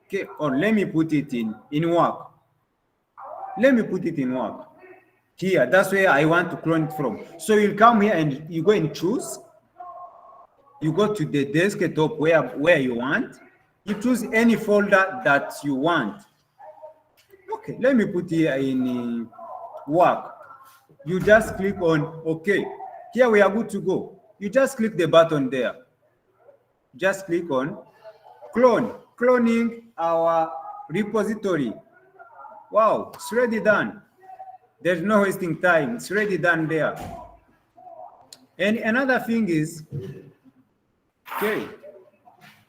Speaker 3: Okay, or let me put it in work. Let me put it in work. Here, that's where I want to clone it from. So you'll come here and you go and choose. You go to the desktop where you want. You choose any folder that you want. Okay, let me put here in work. You just click on OK. Here we are good to go. You just click the button there. Just click on clone. Cloning our repository. Wow, it's already done. There's no wasting time. It's already done there. And another thing is, okay,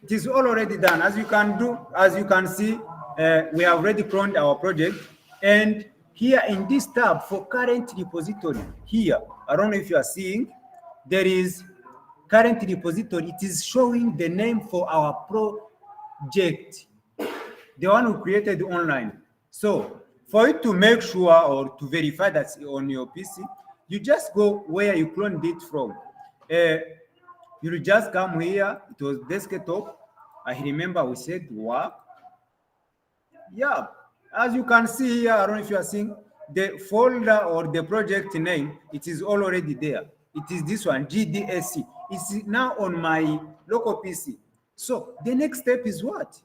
Speaker 3: it is all already done. As you can see, we have already cloned our project. And here in this tab for current repository, here, I don't know if you are seeing, there is current repository. It is showing the name for our project, the one we created online. So for you to make sure or to verify that's on your PC, you just go where you cloned it from. You just come here. It was desktop. I remember we said work. Yeah, as you can see here, I don't know if you are seeing the folder or the project name. It is already there. It is this one, GDSC. It's now on my local PC. So the next step is what?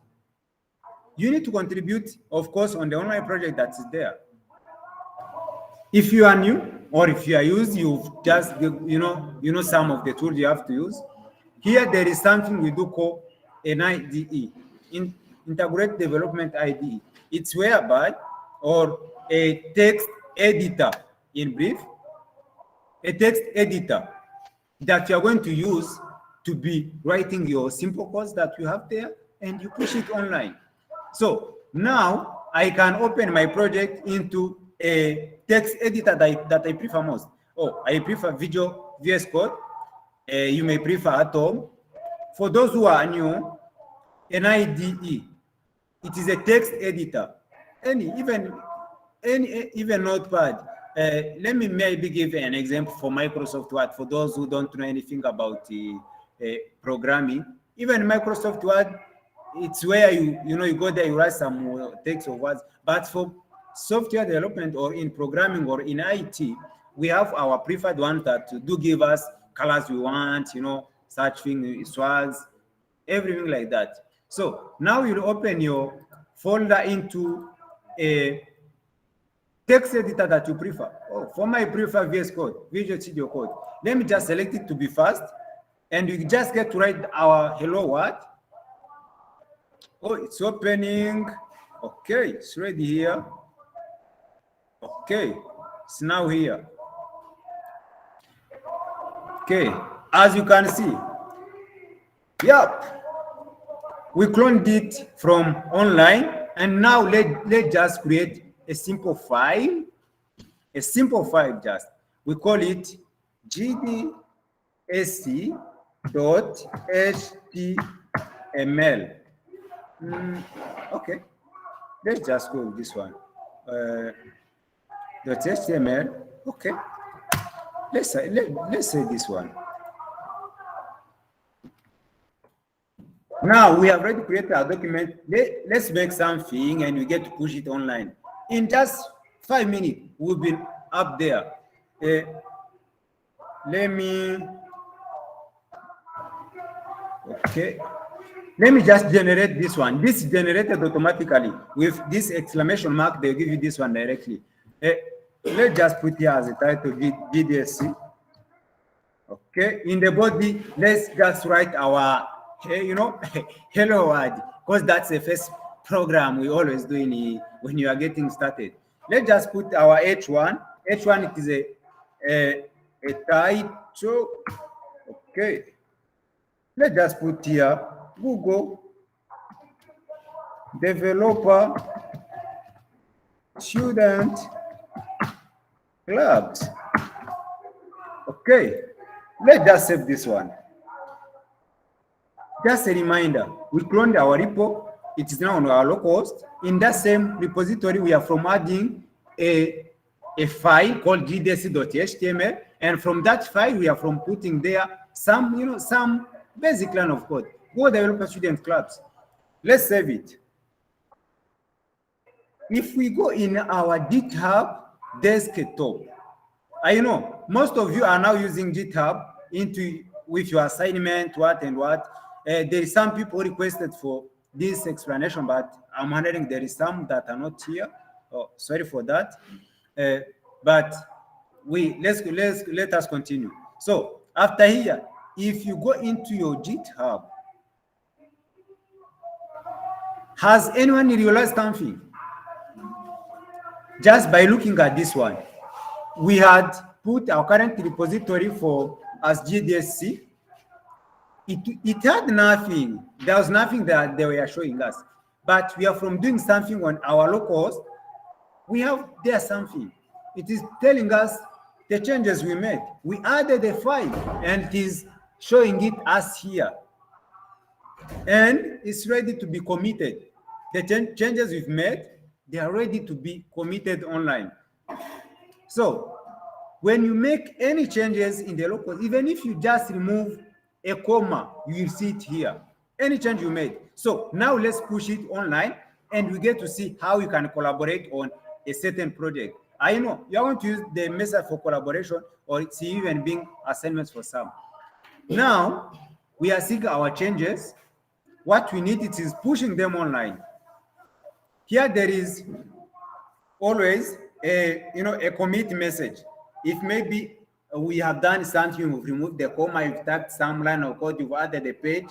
Speaker 3: You need to contribute, of course, on the online project that is there. If you are new or if you are used, you've just, you know some of the tools you have to use. Here there is something we do call an IDE, integrate development IDE. It's whereby, or a text editor in brief, a text editor that you are going to use to be writing your simple codes that you have there, and you push it online. So now I can open my project into a text editor that I prefer most. Oh, I prefer Visual VS Code. You may prefer Atom. For those who are new, an IDE, it is a text editor. Even Notepad. Let me maybe give an example for Microsoft Word. For those who don't know anything about programming, even Microsoft Word, it's where you go there, you write some text or words. But for software development or in programming or in IT, we have our preferred ones that do give us colors we want, such thing, swags, everything like that. So now you'll open your folder into a text editor that you prefer. Oh, for my prefer VS Code, Visual Studio Code. Let me just select it to be fast, and you just get to write our hello world. Oh, it's opening. Okay, it's ready here. Okay, it's now here. Okay, as you can see, yep, we cloned it from online, and now let's just create a simple file. Just we call it gdsc.html. Okay, let's just go with this one. .html. Okay, let's say this one. Now we have already created our document. Let's make something and we get to push it online. In just 5 minutes, we'll be up there. Let me just generate this one. This is generated automatically with this exclamation mark. They'll give you this one directly. Let's just put here as a title GDSC. Okay, in the body, let's just write our hello world, because that's the first program we always do when you are getting started. Let's just put our H1. H1, it is a title. Okay, let's just put here Google developer student clubs. Okay, let's just save this one. Just a reminder, we cloned our repo. It is now on our localhost. In that same repository, we are formatting a file called gdsc.html, and from that file, we are from putting there some basic line of code. Go developer student clubs. Let's save it. If we go in our GitHub desktop, I know most of you are now using GitHub with your assignment, what and what. There is some people requested for this explanation, but I'm wondering there is some that are not here. Oh, sorry for that. But let us continue. So after here, if you go into your GitHub, has anyone realized something? Just by looking at this one, we had put our current repository as GDSC. It had nothing. There was nothing that they were showing us. But we are from doing something on our localhost. We have there something. It is telling us the changes we made. We added a file, and it is showing it as here. And it's ready to be committed. The changes we've made, they are ready to be committed online. So when you make any changes in the local, even if you just remove a comma, you will see it here. Any change you made. So now let's push it online, and we get to see how you can collaborate on a certain project. I know you're going to use the method for collaboration, or it's even being assignments for some. Now we are seeing our changes. What we need is pushing them online. Here there is always a commit message. If maybe we have done something, we've removed the comma, you've typed some line of code, you've added a page,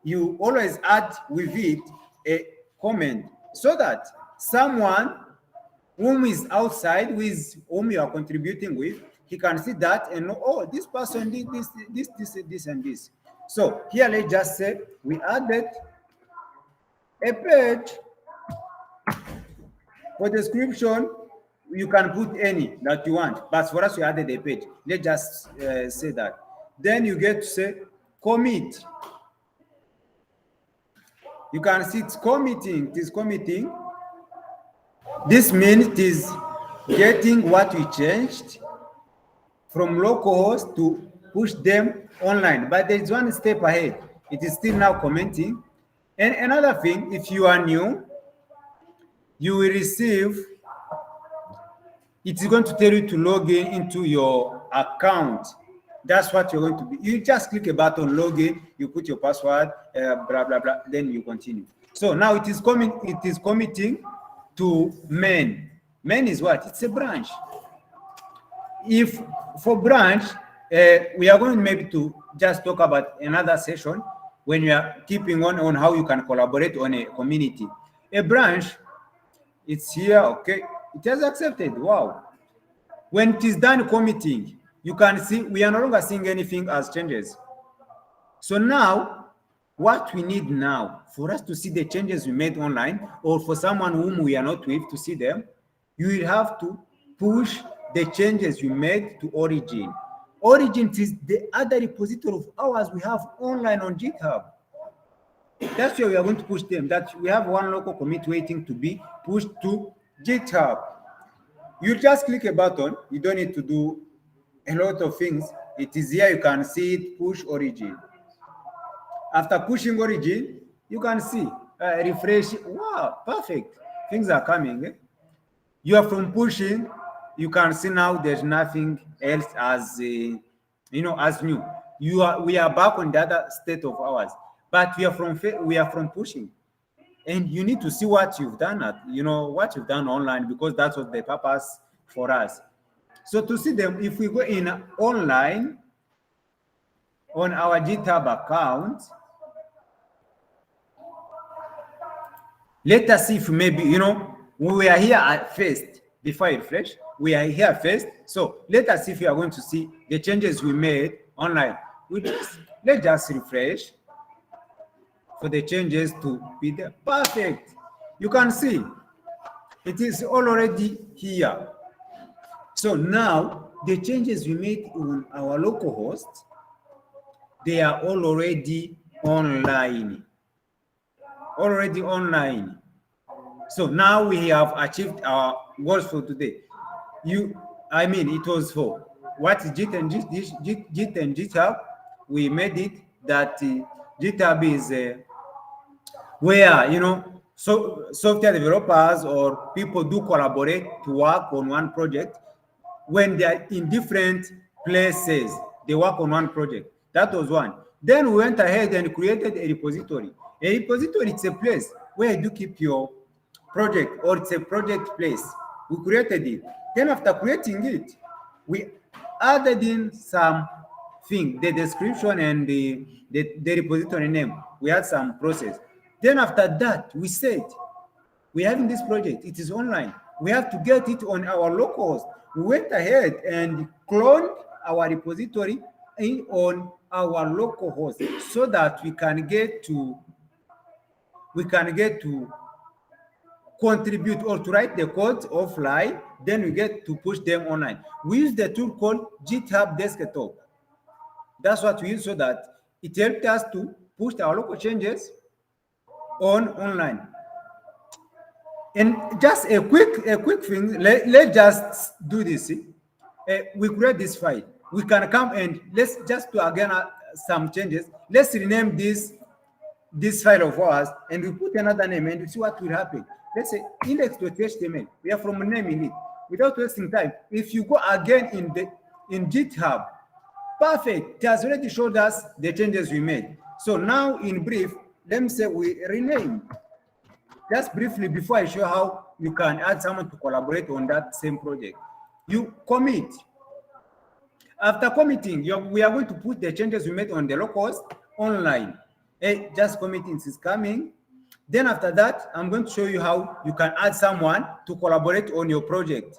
Speaker 3: you always add with it a comment so that someone whom is outside, with whom you are contributing with, he can see that and know, oh, this person did this, and this. So here, let's just say we added a page for description. You can put any that you want, but for us, we added a page. Let's just say that. Then you get to say commit. You can see it's committing. It is committing. This means it is getting what we changed from localhost to push them online. But there is one step ahead. It is still now commenting. And another thing, if you are new, you will receive, it's going to tell you to log in into your account. That's what you're going to be. You just click a button, log in, you put your password, blah, blah, blah, then you continue. So now it is committing to main. Main is what? It's a branch. If for branch, we are going maybe to just talk about another session when you are keeping on how you can collaborate on a community. A branch, it's here, okay, it has accepted. Wow. When it is done committing, you can see we are no longer seeing anything as changes. So now, what we need now for us to see the changes we made online, or for someone whom we are not with to see them, you will have to push the changes you made to Origin. Origin is the other repository of ours we have online on GitHub. That's where we are going to push them. That we have one local commit waiting to be pushed to GitHub. You just click a button. You don't need to do a lot of things. It is here. You can see it, push Origin. After pushing Origin, you can see, refresh. Wow, perfect. Things are coming. Eh? You are from pushing. You can see now there's nothing else as as new. We are back on the other state of ours, but we are from pushing, and you need to see what you've done what you've done online, because that's what the purpose for us. So to see them, if we go in online on our GitHub account, let us see if maybe we are here at first. Before I refresh, we are here first. So let us see if we are going to see the changes we made online. Let's just refresh for the changes to be there. Perfect. You can see it is already here. So now the changes we made on our local host, they are already online. Already online. So now we have achieved our goals for today. It was for what is Git and GitHub. We made it that GitHub is where so software developers or people do collaborate to work on one project. When they are in different places, they work on one project. That was one. Then we went ahead and created a repository. A repository, it's a place where you do keep your project, or it's a project place. We created it. Then after creating it, we added in something, the description and the repository name. We had some process. Then after that, we said, we're having this project. It is online. We have to get it on our locals. We went ahead and cloned our repository on our local host so that we can get to contribute or to write the code offline, then we get to push them online. We use the tool called GitHub Desktop. That's what we use, so that it helped us to push our local changes online. And just a quick thing, let's just do this. We create this file. We can come and let's just do again some changes. Let's rename this file of ours, and we put another name, and we see what will happen. Let's say index.html. We are from naming it without wasting time. If you go again in GitHub, perfect. It has already showed us the changes we made. So now, in brief, let me say we rename. Just briefly, before I show how you can add someone to collaborate on that same project, you commit. After committing, we are going to put the changes we made on the locals online. Just committing is coming. Then after that, I'm going to show you how you can add someone to collaborate on your project.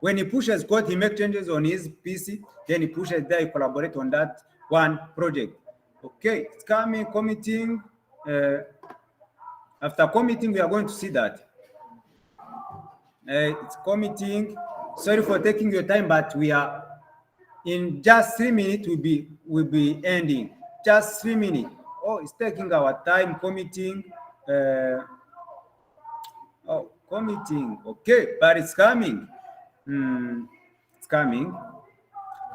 Speaker 3: When he pushes code, he makes changes on his PC, then he pushes there, he collaborate on that one project. Okay, it's coming, committing. After committing, we are going to see that. It's committing. Sorry for taking your time, but we are in just 3 minutes will be ending. Just 3 minutes. Oh, it's taking our time committing. Committing. Okay, but it's coming. It's coming.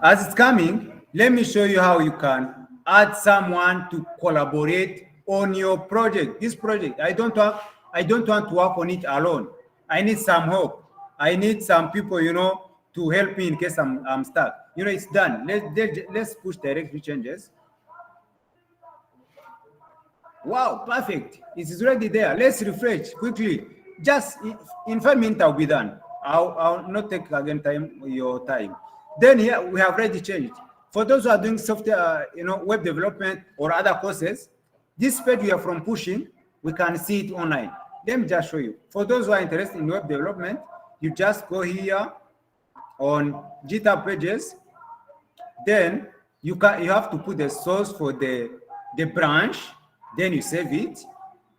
Speaker 3: As it's coming, let me show you how you can add someone to collaborate on your project. This project, I don't want to work on it alone. I need some help. I need some people, to help me in case I'm stuck. It's done. Let's push directory changes. Wow, perfect. It is already there. Let's refresh quickly. Just in 5 minutes, I'll be done. I'll not take again your time. Then here we have already changed. For those who are doing software, web development or other courses, this page we are from pushing, we can see it online. Let me just show you. For those who are interested in web development, you just go here on GitHub pages. Then you have to put the source for the branch. Then you save it.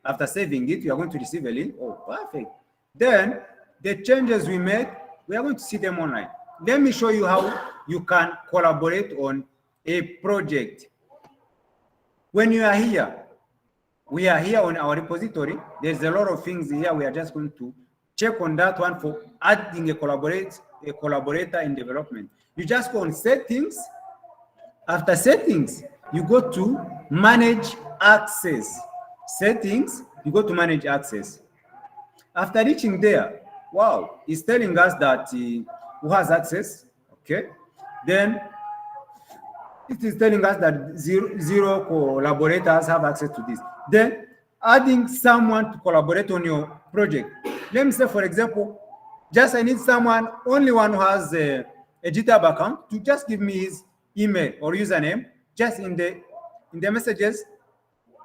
Speaker 3: After saving it, you are going to receive a link. Oh, perfect. Then the changes we made, we are going to see them online. Let me show you how you can collaborate on a project. When you are here, we are here on our repository. There's a lot of things here. We are just going to check on that one for adding a collaborator in development. You just go on settings. After settings, you go to manage access. Settings, you go to manage access. After reaching there, wow, it's telling us that who has access. Okay, then it is telling us that zero collaborators have access to this. Then adding someone to collaborate on your project. Let me say, for example, just I need someone, only one who has a GitHub account, to just give me his email or username. Just in the messages,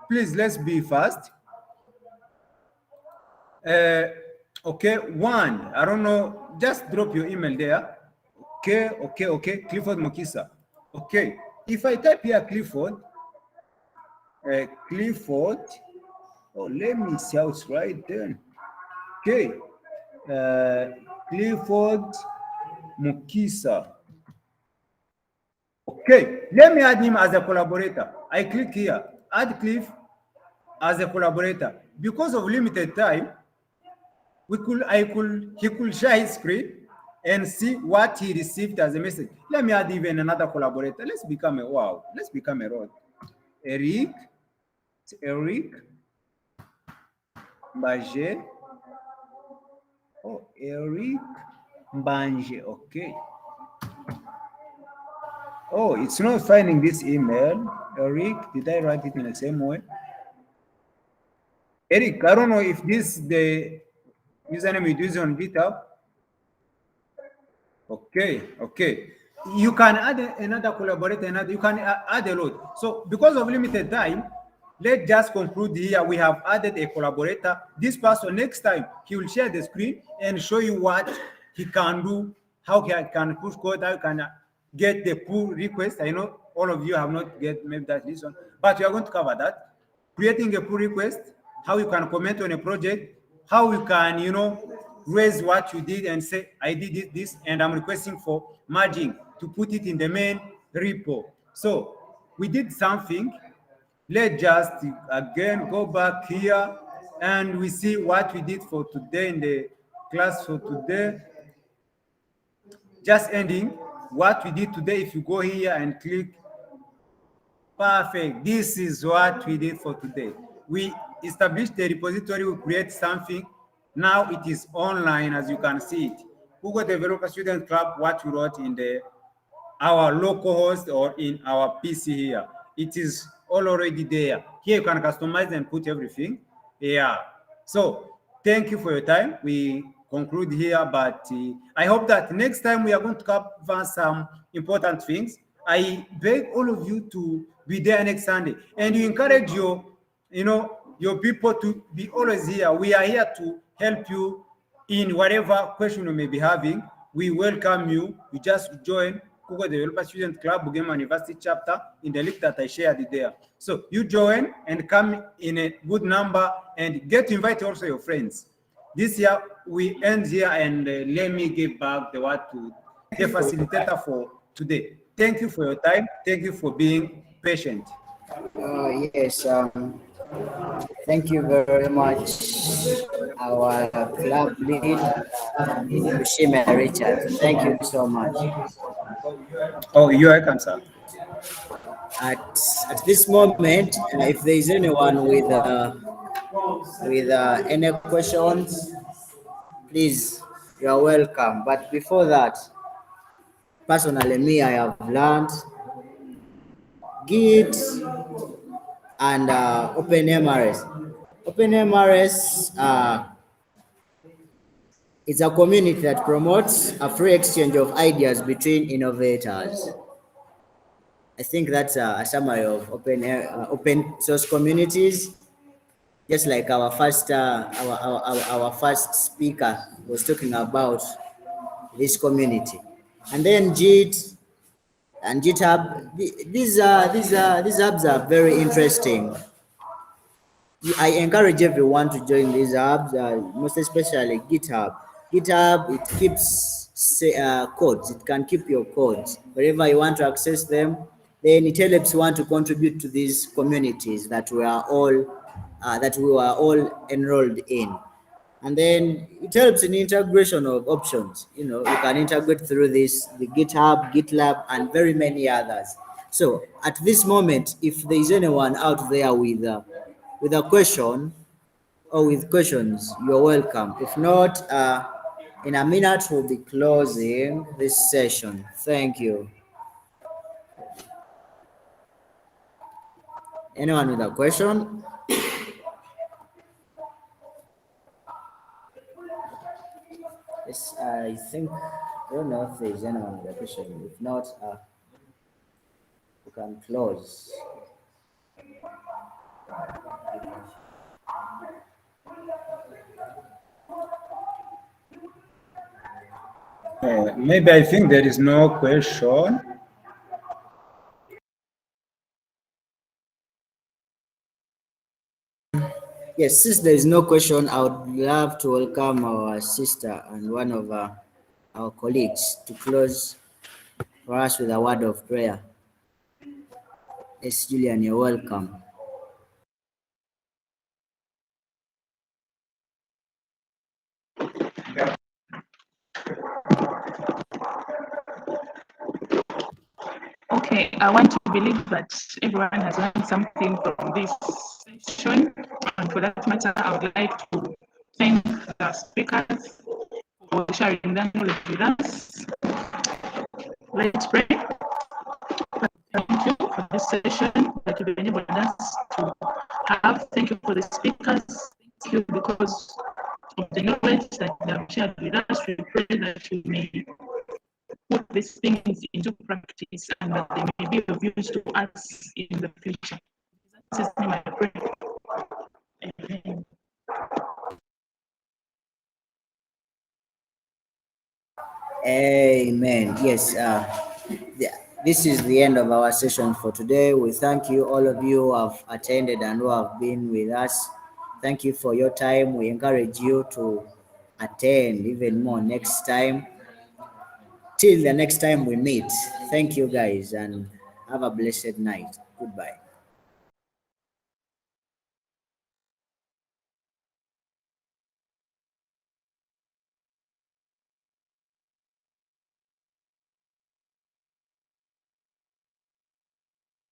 Speaker 3: please, let's be fast. Okay, one, I don't know, just drop your email there. Okay, Clifford Mukisa. Okay, if I type here Clifford, oh, let me see how it's right then. Okay, Clifford Mukisa. Okay, let me add him as a collaborator. I click here, add Cliff as a collaborator. Because of limited time, he could share his screen and see what he received as a message. Let me add even another collaborator. Let's become a rod. Eric Mbanje. Oh, Eric Mbanje. Okay. Oh, it's not finding this email. Eric, did I write it in the same way? Eric, I don't know if this is the username you use on GitHub. Okay. You can add another collaborator, you can add a lot. So because of limited time, let's just conclude here. We have added a collaborator. This person, next time, he will share the screen and show you what he can do, how he can push code, how he can get the pull request. I know all of you have not get maybe that listen, but we are going to cover that. Creating a pull request, how you can comment on a project, how you can, raise what you did and say, I did this, and I'm requesting for merging to put it in the main repo. So we did something. Let's just again go back here and we see what we did for today in the class for today. Just ending what we did today. If you go here and click, perfect. This is what we did for today. We established the repository, we create something. Now it is online, as you can see it. Google Developer Student Club, what we wrote in our local host or in our PC here. It is all already there. Here you can customize and put everything. Yeah. So thank you for your time. We conclude here, but I hope that next time we are going to cover some important things. I beg all of you to be there next Sunday, and you encourage your people to be always here. We are here to help you in whatever question you may be having. We welcome you. You just join Google Developer Student Club Bugema University chapter in the link that I shared there. So you join and come in a good number and get to invite also your friends. This year we end here, and let me give back the word to the facilitator for today. Thank you for your time. Thank you for being patient.
Speaker 1: Yes, thank you very much, our club lead, Ushime Richard. Thank you so much.
Speaker 3: Oh, you're welcome, sir.
Speaker 1: At, at this moment, if there is anyone with any questions, please, you are welcome. But before that, personally, me, I have learned Git and OpenMRS. OpenMRS is a community that promotes a free exchange of ideas between innovators. I think that's a summary of open source communities. Just like our first our first speaker was talking about this community, and then Git and GitHub. These hubs are very interesting. I encourage everyone to join these hubs, most especially GitHub. GitHub, it keeps codes. It can keep your codes wherever you want to access them. Then it helps you want to contribute to these communities that we were all enrolled in. And then it helps in integration of options. You can integrate through this, the GitHub, GitLab, and very many others. So at this moment, if there is anyone out there with a question or with questions, you're welcome. If not, in a minute, we'll be closing this session. Thank you. Anyone with a question? Yes, I think, I don't know if there's anyone with a question. If not, we can close.
Speaker 3: Maybe I think there is no question.
Speaker 1: Yes, since there is no question, I would love to welcome our sister and one of our colleagues to close for us with a word of prayer. Yes, Julian, you're welcome.
Speaker 4: Okay, I want to believe that everyone has learned something from this session, and for that matter, I would like to thank the speakers for sharing their knowledge with us. Let's pray. Thank you for this session that you've enabled us to have. Thank you for the speakers. Thank you because of the knowledge that they have shared with us. We pray that you may put these things into practice and that they may be of use to us in the future. This is my prayer. Amen.
Speaker 1: Amen. Yes, this is the end of our session for today. We thank you, all of you who have attended and who have been with us. Thank you for your time. We encourage you to attend even more next time. Till the next time we meet. Thank you, guys, and have a blessed night. Goodbye.